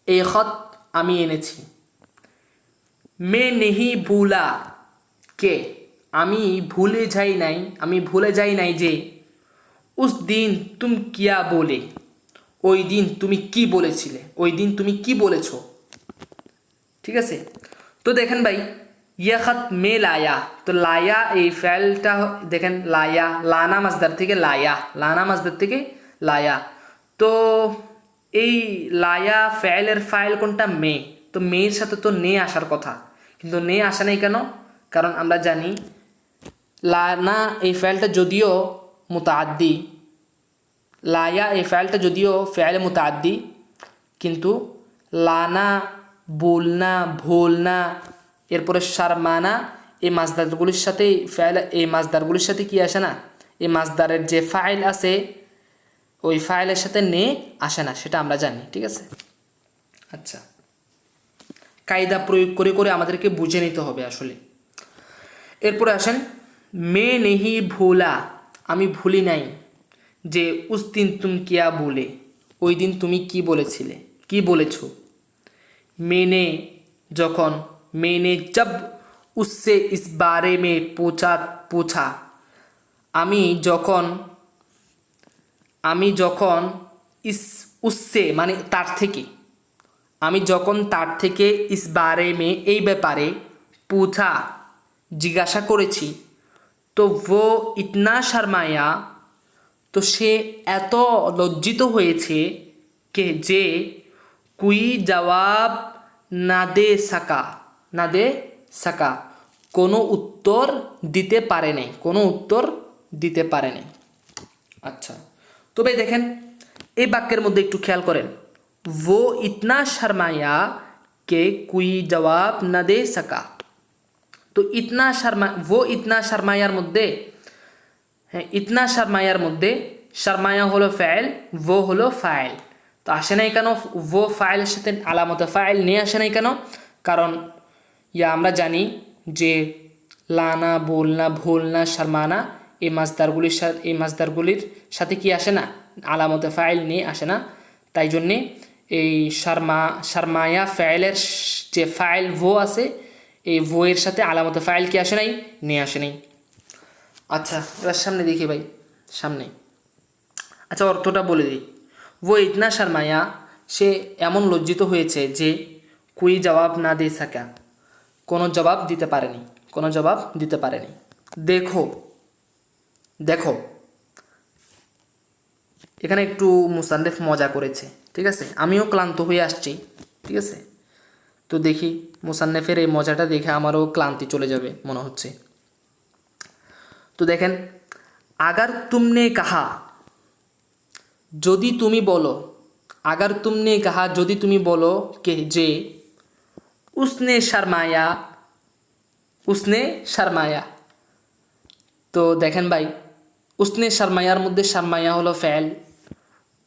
এই খত আমি এনেছি। मैं नहीं भूला কে, আমি ভুলে যাই নাই, আমি ভুলে যাই নাই যে উস দিন তুম কিয়া বলে, ওই দিন তুমি কি বলেছিলে, ওই দিন তুমি কি বলেছো। ঠিক আছে, তো দেখেন ভাই, ইয়া খত মে লায়া, তো লায়া এই ফেলটা দেখেন, লায়া লানা মাসদার থেকে লায়া, লানা মাসদার থেকে লায়া। তো এই লায়া ফেলের ফাইল কোনটা? মে। তো মেয়ের সাথে তো নে আসার কথা, কিন্তু নে আসে নাই কেন? কারণ আমরা জানি লানা এই ফেলটা যদিও মুতাআদ্দি, লায়া এই ফেলটা যদিও ফেল মুতাআদ্দি, কিন্তু লানা, বলনা, ভুলনা, এরপরে শারমানা, এই মাসদারগুলির সাথে ফেল, এই মাসদারগুলির সাথে কি আসে না? এই মাসদারের যে ফাইল আছে ওই ফাইলের সাথে নে আসে না, সেটা আমরা জানি। ঠিক আছে, আচ্ছা, কায়দা প্রয়োগ করে করে আমাদেরকে বুঝে নিতে হবে আসলে। এরপরে আসেন, মে নেহি ভুলা, আমি ভুলি নাই যে উস দিন তুম কিয়া বলে, ওই দিন তুমি কি বলেছিলে, কি বলেছ। मैंने যখন, मैंने जब उससे इस बारे में पूछा, আমি যখন, আমি যখন ইস উসসে মানে তার থেকে, আমি যখন তার থেকে ইস বারে মে এই ব্যাপারে পুছা জিজ্ঞাসা করেছি, তো वो इतना शर्माया, তো সে এত লজ্জিত হয়েছে কে যে কুই জবাব না দে সাকা, না দে সাকা, কোনো উত্তর দিতে পারে নাই, কোনো উত্তর দিতে পারে নাই। আচ্ছা, তো ভাই দেখেন এই বাক্যের মধ্যে একটু খেয়াল করেন, वो इतना शर्माया के कोई जवाब न दे सका। তো ইতনা শর্মা, वो इतना शर्मायाর মধ্যে, হ্যাঁ, ইতনা শর্মায়ার মধ্যে শর্মায়া হলো ফেল, वो হলো ফাইল। তো আসে নাই কেন? वो ফাইলের সাথে আলামতে ফাইল নিয়ে আসে নাই কেন? কারণ ইয়া আমরা জানি যে লানা, বলনা, ভুলনা, শর্মানা এই মাসদারগুলির সাথে কি আসে না? আলামতে ফাইল নিয়ে আসে না। তাই জন্যে এই শর্মায়া ফাইলের যে ফাইল ভো আছে, এই ভো এর সাথে আলামতে ফাইল কি আসে নাই? নিয়ে আসে নাই। আচ্ছা, এবার সামনে দেখি ভাই, সামনে। আচ্ছা, অর্থটা বলে দিই। वो इतना शर्माया, সে এমন লজ্জিত হয়েছে যে কুই জবাব না দে সাকা, কোনো জবাব দিতে পারেনি, কোনো জবাব দিতে পারেনি। দেখো, দেখো, এখানে একটু মুসান্নেফ মজা করেছে। ঠিক আছে, আমিও ক্লান্ত হয়ে আসছি। ঠিক আছে, তো দেখি মুসান্নেফের এই মজাটা দেখে আমারও ক্লান্তি চলে যাবে মনে হচ্ছে। তো দেখেন, আগার তুমনে কাহা, যদি তুমি বলো, আগার তুমনে কাহা, যদি তুমি বলো কে যে উসনে শর্মায়া, উসনে শর্মায়া। তো দেখেন ভাই, উসনে শর্মায়ার মধ্যে শর্মায়া হলো ফেল,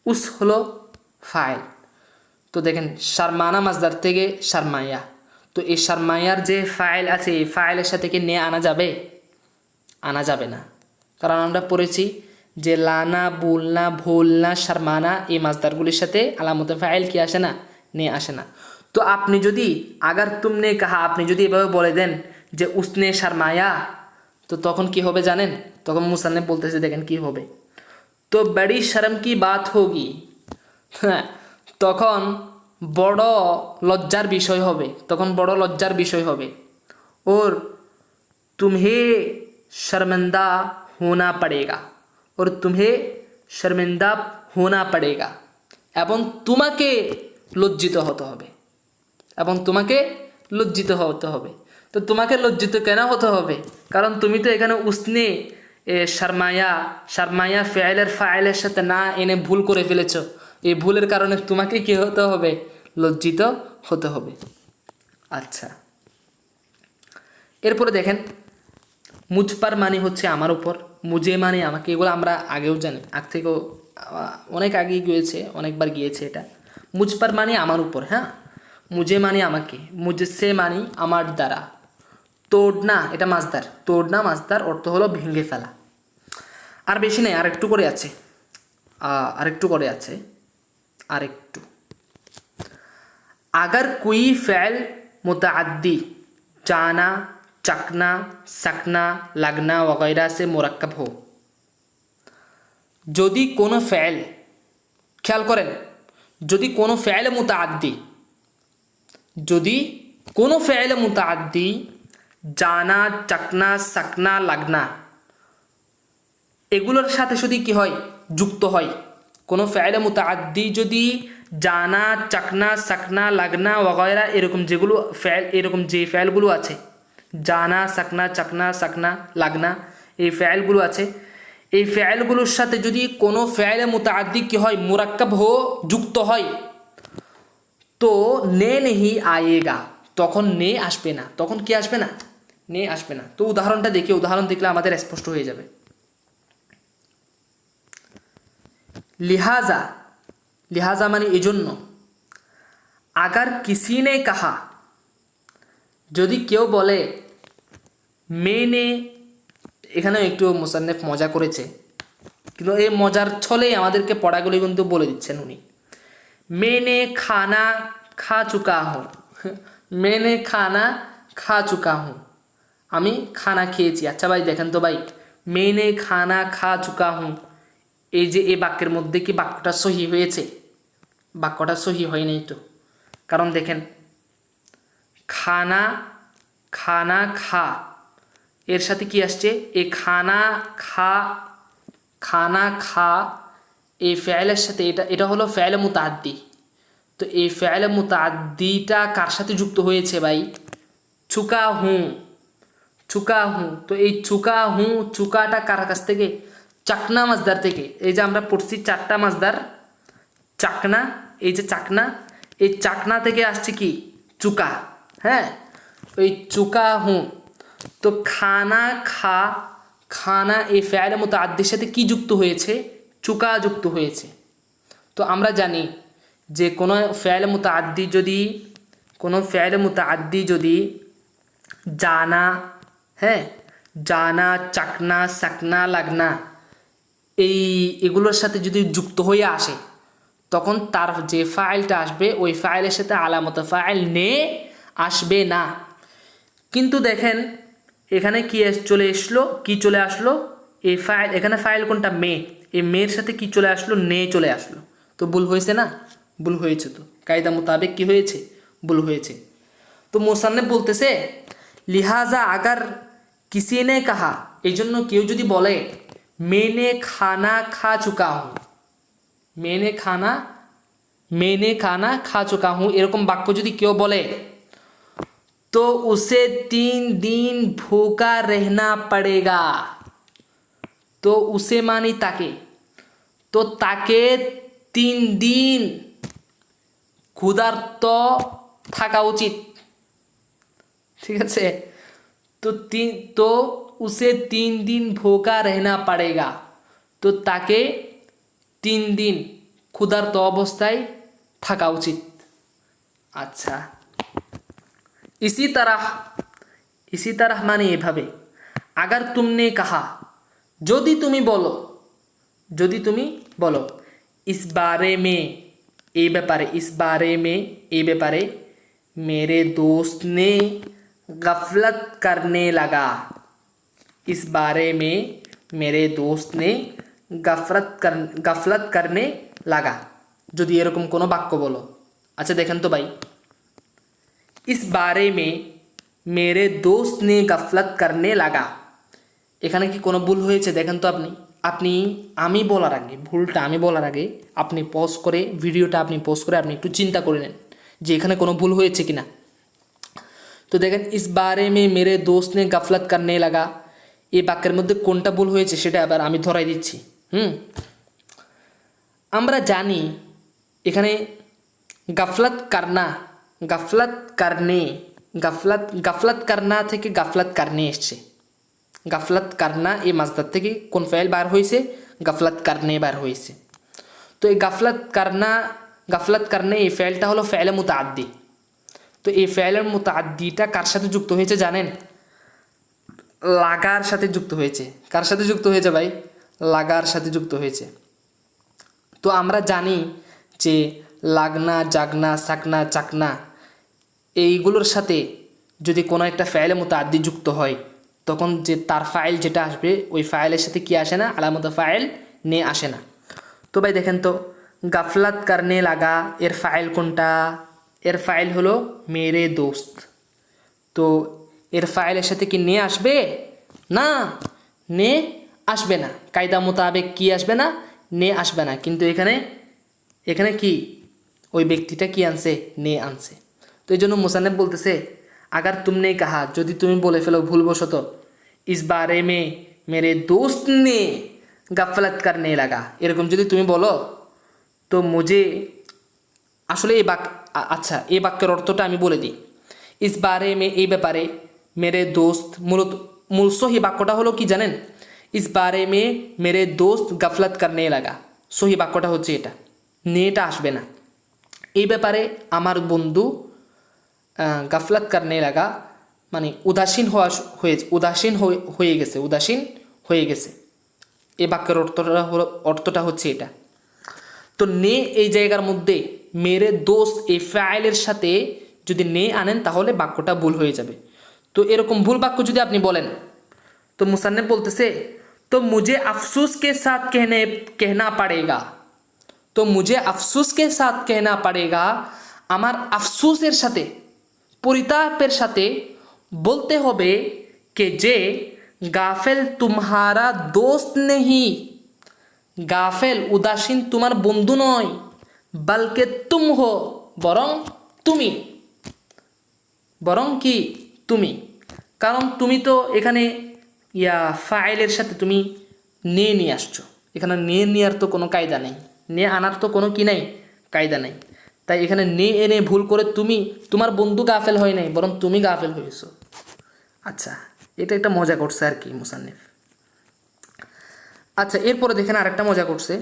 উস হলো ফাইল। তো দেখেন শর্মানা মাসদার থেকে শর্মায়া, তো এই শর্মায়ার যে ফাইল আছে এই ফাইলের সাথে কি নে আনা যাবে? আনা যাবে না, কারণ আমরা পড়েছি যে লানা, বুলনা, ভুলনা, শর্মানা এই মাসদারগুলির সাথে আলামতে ফাইল কি আসে না? নে আসে না। তো আপনি যদি আগার তুমনে কাহা, আপনি যদি এভাবে বলে দেন যে উসনে শর্মায়া, তো তখন কি হবে জানেন? তখন মুসান্নেফ বলতেছে, দেখেন কি হবে, তো বড়ি শরম কি বাত হোগি, হ্যাঁ, তখন বড় লজ্জার বিষয় হবে, তখন বড় লজ্জার বিষয় হবে। ওর तुम्हें शर्मिंदा होना पड़ेगा, और तुम्हें शर्मिंदा होना पड़ेगा, এবং তোমাকে লজ্জিত হতে হবে, এবং তোমাকে লজ্জিত হতে হবে। তো তোমাকে লজ্জিত কেন হতে হবে? কারণ তুমি তো এখানে উসনে শর্মায়া, শর্মায়া ফেলের ফাইলের সাথে না এনে ভুল করে ফেলেছো। এই ভুলের কারণে তোমাকে কি হতে হবে? লজ্জিত হতে হবে। আচ্ছা, এরপরে দেখেন মুঝ পার মানে হচ্ছে আমার উপর, মুঝে মানে আমাকে, এগুলো আমরা আগেও জানি, আগ থেকেও অনেক আগে গিয়েছে, অনেকবার গিয়েছে এটা। মুঝ পার মানে আমার উপর, হ্যাঁ। মুঝে মানে আমাকে, মুঝসে মানে আমার দ্বারা। তোড়না এটা মাছদার, তোড়না মাছদার, অর্থ হলো ভেঙে ফেলা। আর বেশি নেই, আরেকটু করে আছে, আরেকটু করে আছে, আরেকটু। अगर कोई फ़ैल मुतअद्दी जाना, चखना, सकना, लगना वगैरह से मुरक्कब हो, যদি কোনো ফেল, খেয়াল করেন, যদি কোনো ফেল মুতাআদ্দি, যদি কোনো ফেল মুতাআদ্দি জানা, চাকনা, সাকনা, লাগনা এগুলোর সাথে যদি কি হয়, যুক্ত হয়। কোনো ফেল মুতাআদ্দি যদি জানা, চাকনা, সাকনা, লাগনা ওগায়রা এরকম যেগুলো ফেল, এরকম যে ফেলগুলো আছে, জানা, সাকনা, চাকনা, সাকনা, লাগনা, এই ফেলগুলো আছে, এই ফেলগুলোর সাথে যদি কোনো ফেল মুতাআদ্দি কি হয়, মুরাক্কাব হো, যুক্ত হয়, তো নে নেহি আয়েগা, তখন নে আসবে না। তখন কি আসবে না? নে আসবে না। তো উদাহরণটা দেখি, উদাহরণ দেখলে আমাদের স্পষ্ট হয়ে যাবে। লিহাজা, লিহাজা মানে এজন্য। আগার কিসি নে কাহা, যদি কেউ বলে, মেনে, এখানে একটু মুসান্নেফ মজা করেছে, কিন্তু এই মজার ছলেই আমাদেরকে পড়াগুলি কিন্তু বলে দিচ্ছেন উনি। মেনে খানা খা চুকা হুঁ, মেনে খানা খা চুকা হুঁ, আমি খানা খেয়েছি। আচ্ছা ভাই দেখেন তো ভাই, মেনে খানা খা চুকা হুঁ, এই যে এই বাক্যের মধ্যে কি বাক্যটা সহি হয়েছে? বাক্যটা সহি হয় নাই তো। কারণ দেখেন, খানা, খানা খা, এর সাথে কি আসছে? এই খানা খা, খানা খা, এই ফেলের সাথে এটা, এটা হলো ফেল মুতাআদ্দি। তো এই ফেল মুতাআদ্দিটা কার সাথে যুক্ত হয়েছে ভাই? চুকা হুঁ, চুকা হুঁ। তো এই চুকা হুঁ, চুকাটা কার কাছ থেকে? চাকনা মাছদার থেকে। এই যে আমরা পড়ছি চারটা মাছদার, চাকনা, এই যে চাকনা, এই চাকনা থেকে আসছে কি? চুকা, হ্যাঁ। ওই চুকা হুঁ। তো খানা খা, খানা এই ফেল মুতাআদ্দির সাথে কি যুক্ত হয়েছে? চুকা যুক্ত হয়েছে। তো আমরা জানি যে কোনো ফেল মুতাআদ্দি যদি, কোনো ফেল মুতাআদ্দি যদি জানা, হ্যাঁ, জানা, চাকনা, সাকনা, লাগনা এগুলোর সাথে যদি যুক্ত হয়ে আসে, তখন তার যে ফাইলটা আসবে ওই ফাইলের সাথে আলামত ফাইল নে আসবে না। কিন্তু দেখেন এখানে কি চলে আসলো, কি চলে আসলো? এই ফাইল, এখানে ফাইল কোনটা? মে। এই মেয়ের সাথে কি চলে আসলো? নে চলে আসলো। তো ভুল হয়েছে না? ভুল হয়েছে। তো কায়দা মোতাবেক কি হয়েছে? ভুল হয়েছে। তো মুসান্নেফ বলতেছে, লিহাজা আগার কিসি নে কাহা, এই জন্য কেউ যদি বলে, মেনে খানা খা চুকা হুঁ, মেনে খানা, মেনে খানা খা চুকা হুঁ, এরকম বাক্য যদি কেউ বলে, তো উসে 3 দিন ভুকা रहना पड़ेगा। তো উসে মানি তাকে, তো তাকে 3 দিন ক্ষুধার্ত থাকা উচিত। ঠিক আছে? তো উসে 3 দিন ভুকা रहना पड़ेगा, তো তাকে 3 দিন ক্ষুধার্ত অবস্থায় থাকা উচিত। আচ্ছা, इसी तरह মানে এভাবে। আগার তুমনে কাহা, যদি তুমি বলো, যদি তুমি বলো, इस बारे में, এই ব্যাপারে, इस बारे में এই ব্যাপারে, मेरे दोस्त ने गफलत करने लगा, इस बारे में मेरे दोस्त ने गफलत करने लगा, যদি এরকম কোনো বাক্য বলো। আচ্ছা দেখেন তো ভাই, इस बारे में मेरे दोस्त ने गफलत करने लगा, এখানে কি কোনো ভুল হয়েছে? দেখেন তো আপনি, আমি বলার আগে, ভুলটা আমি বলার আগে আপনি পজ করে, ভিডিওটা আপনি পজ করে আপনি একটু চিন্তা করে নেন যে এখানে কোনো ভুল হয়েছে কিনা। তো দেখেন, इस बारे में मेरे दोस्त ने गफलत करने लगा, এই বাক্যের মধ্যে কোনটা ভুল হয়েছে সেটা আবার আমি ধরাই দিচ্ছি। আমরা জানি এখানে গাফলাত কারনা, গাফলাত কারনে, গাফলাত কারনা থেকে গাফলাত কারনে এসছে। গাফলাত কারনা এই মাসদার থেকে কোন ফাইল বার হয়েছে? গাফলাত কারনে বার হয়েছে। তো এই গাফলাত কারনে এই ফাইলটা হলো ফাইলে মুতাআদ্দি। তো এই ফাইলের মুতাআদ্দিটা কার সাথে যুক্ত হয়েছে জানেন? লাগার সাথে যুক্ত হয়েছে। কার সাথে যুক্ত হয়েছে ভাই? লাগার সাথে যুক্ত হয়েছে। তো আমরা জানি যে লাগনা, জাগনা, সাকনা, চাকনা এইগুলোর সাথে যদি কোনো একটা ফাইলে মুতাআদ্দি যুক্ত হয় তখন যে তার ফাইল যেটা আসবে ওই ফাইলের সাথে কি আসে না? আলামতে ফাইল নে আসে না। তো ভাই দেখেন তো গাফলাত কারনে লাগা এর ফাইল কোনটা? এর ফাইল হলো মেরে দোস্ত। তো এর ফাইলের সাথে কি নে আসবে? না, নে আসবে না। কায়দা মোতাবেক কি আসবে না? নে আসবে না। কিন্তু এখানে কি ওই ব্যক্তিটা কি আনছে? নে আনছে। তো এই জন্য মুসান্নেফ বলতেছে আগার তুমনে কাহা, যদি তুমি বলে ফেলো ভুলবশত, ইস বারে মে মেরে দোস্ত নে গাফলাত করনে লাগা, এরকম যদি তুমি বলো তো মুঝে আসলে আচ্ছা এই বাক্যের অর্থটা আমি বলে দিই। ইস বারে মে এই ব্যাপারে মেরে দোস্ত মূল সহি বাক্যটা হলো কি জানেন? ইস বারে মে মেরে দোস্ত গাফলাত করনে লাগা। সহি বাক্যটা হচ্ছে এটা, নেটা আসবে না। এই ব্যাপারে আমার বন্ধু গাফলাত করনে লাগা মানে উদাসীন হয়ে গেছে। এই বাক্যের অর্থটা হচ্ছে এটা। তো নে এই জায়গার মধ্যে মেরে দোস্ত এই ফাইলের সাথে যদি নে আনেন তাহলে বাক্যটা ভুল হয়ে যাবে। তো এরকম ভুল বাক্য যদি আপনি বলেন তো মুসান্নেফ বলতেছে তো মুঝে আফসোস কে সাথ कहना पड़ेगा। তো মুঝে আফসোস কে সাথ कहना पड़ेगा, আমার আফসোসের সাথে পরিতাপের সাথে বলতে হবে কে যে গাফেল তুমহারা দোস্ত নেহি, গাফেল উদাসীন তোমার বন্ধু নয়, বলকে তুম হো বরং কি তুমি। কারণ তুমি তো এখানে ফাইলের সাথে তুমি নিয়ে আসছো। এখানে নেওয়ার তো কোনো কায়দা নেই, আনার তো কোনো কি নাই, কায়দা নেই। তাই এখানে এনে ভুল করে তোমার বন্ধু গাফেল হয় নাই, বরং তুমি গাফেল হয়েছো। আচ্ছা, এটা একটা মজা করছে আর কি মুসান্নিফ। আচ্ছা, এরপরে দেখেন আরেকটা মজা করছে,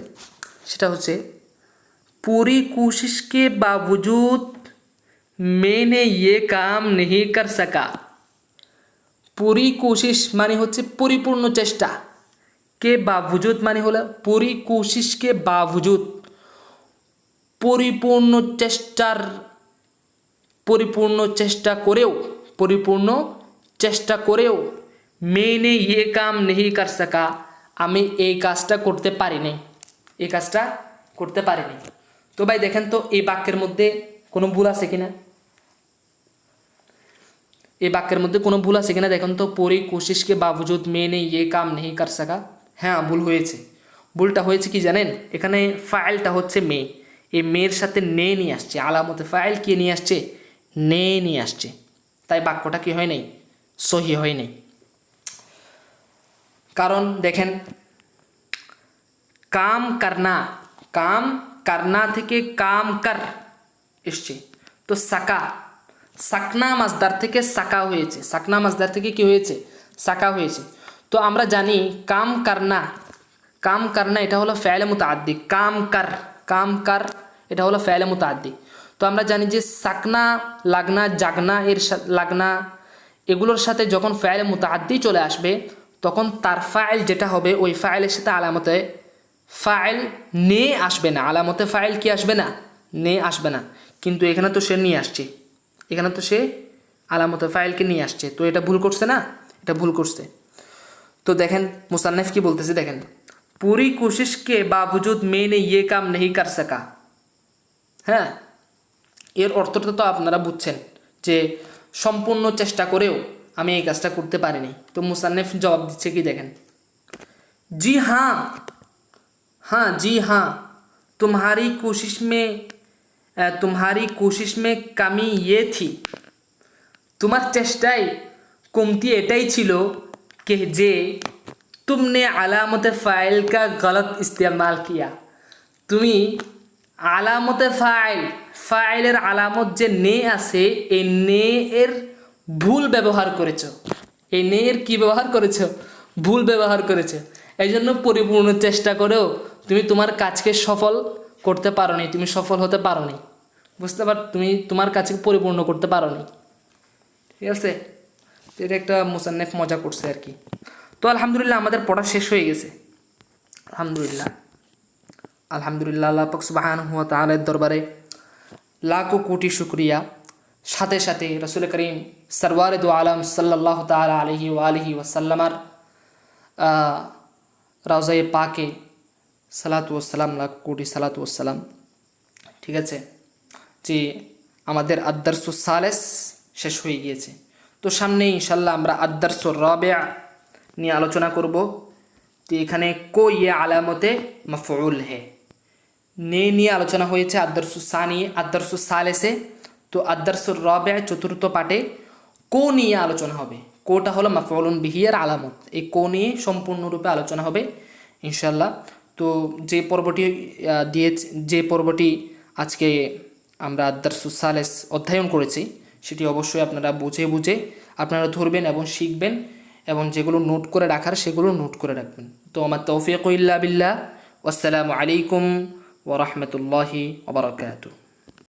সেটা হচ্ছে पूरी कोशिश के बावजूद मैंने ये काम नहीं कर सका। पूरी कोशिश মানে হচ্ছে পরিপূর্ণ চেষ্টা, কে বাবজুদ মানে হলো पूरी कोशिश के बावजूद, পরিপূর্ণ চেষ্টা করেও मैंने ये काम नहीं कर सका, আমি এই কাজটা করতে পারিনি। তো ভাই দেখেন তো এই বাক্যের মধ্যে কোনো ভুল আছে কিনা? দেখেন তো पूरी कोशिश के बावजूद मैंने ये काम नहीं कर सका। হ্যাঁ, ভুল হয়েছে। ভুলটা হয়েছে কি জানেন? এখানে ফাইলটা হচ্ছে মে, এই মেয়ের সাথে নে নিয়ে আসছে। আলামতে ফাইল কি নিয়ে আসছে? নে নিয়ে আসছে। তাই বাক্যটা কি হয় নাই? সহি হয় নাই। কারণ দেখেন কাম করনা থেকে কাম কর এসছে। তো সাকনা মাসদার থেকে সাকা হয়েছে। সাকনা মাসদার থেকে কি হয়েছে? সাকা হয়েছে। তো আমরা জানি কাম করনা এটা হলো ফাইলে মুতাআদ্দি। কাম কর এটা হলো ফাইলে মুতাআদ্দি। তো আমরা জানি যে সাকনা, লাগনা, জাগনা লাগনা এগুলোর সাথে যখন ফাইলে মুতাআদ্দি চলে আসবে তখন তার ফাইল যেটা হবে ওই ফাইলের সাথে আলামতে ফাইল নে আসবে না। আলামতে ফাইল কি আসবে না? নে আসবে না। কিন্তু এখানে তো সে নিয়ে আসছে, আলামতে ফাইলকে নিয়ে আসছে। তো এটা ভুল করছে না? এটা ভুল করছে। তো দেখেন মুসান্নিফ কি বলতেছে, দেখেন पूरी कोशिश के बावजूद मैंने ये काम नहीं कर सका। হ্যাঁ, এর অর্থটা তো আপনারা বুঝছেন যে সম্পূর্ণ চেষ্টা করেও আমি এই কাজটা করতে পারিনি। তো মুসান্নিফ জবাব দিচ্ছে কি দেখেন, জি हाँ, तुम्हारी कोशिश में कमी ये थी। তোমার চেষ্টায় কমতি এটাই ছিল कि जे तुमने আলামতে ফাইল का गलत इस्तेमाल किया। তুমি আলামতে ফাইল ফাইলের আলামত যে নে আছে, এই নে এর ভুল ব্যবহার করেছো। এই নে এর কী ব্যবহার করেছো? ভুল ব্যবহার করেছো। এই জন্য পরিপূর্ণ চেষ্টা করেও তুমি তোমার কাজকে সফল করতে পারো নি, তুমি সফল হতে পারো নি। বুঝতে পার, তুমি তোমার কাজকে পরিপূর্ণ করতে পারো নি। ঠিক আছে, তো এটা একটা মুসান্নেফ মজা করছে আর কি। তো আলহামদুলিল্লাহ আমাদের পড়া শেষ হয়ে গেছে। আলহামদুলিল্লাহ, আলহামদুলিল্লাহ, আল্লাহ পাক সুবহানাহু ওয়া তাআলার দরবারে লাখো কোটি শুকরিয়া। সাথে সাথে রসুল করিম সরওয়ারে দু আলম সাল্লাল্লাহু তাআলা আলাইহি ওয়া আলিহি ওয়াসাল্লামার রওজায়ে পাকে সালাতু ওয়াসসালাম, লাখ কোটি সালাতু ওয়াসসালাম। ঠিক আছে, যে আমাদের আদ-দারসুস সালিস শেষ হয়ে গিয়েছে। তো সামনে ইনশাল্লাহ আমরা আদ-দারসুর রাবিআ নিয়ে আলোচনা করব। তো এখানে কো ইয়ে আলামতে মাফউল হে নিয়ে আলোচনা হয়েছে আদ-দারসুস সানি, আদ-দারসুস সালিসে। তো আদ-দারসুর রাবিআ চতুর্থ পাঠে কো নিয়ে আলোচনা হবে। কোটা হলো মাফউলুন বিহি এর আলামত। এই কো নিয়ে সম্পূর্ণরূপে আলোচনা হবে ইনশাল্লাহ। তো যে পর্বটি আজকে আমরা আদ-দারসুস সালিস অধ্যয়ন করেছি, সেটি অবশ্যই আপনারা বুঝে আপনারা ধরবেন এবং শিখবেন, এবং যেগুলো নোট করে রাখার সেগুলো নোট করে রাখবেন। তো আমার তৌফিক ইল্লা বিল্লাহ। আসসালামু আলাইকুম ওয়া রাহমাতুল্লাহি ওয়া বারাকাতুহু।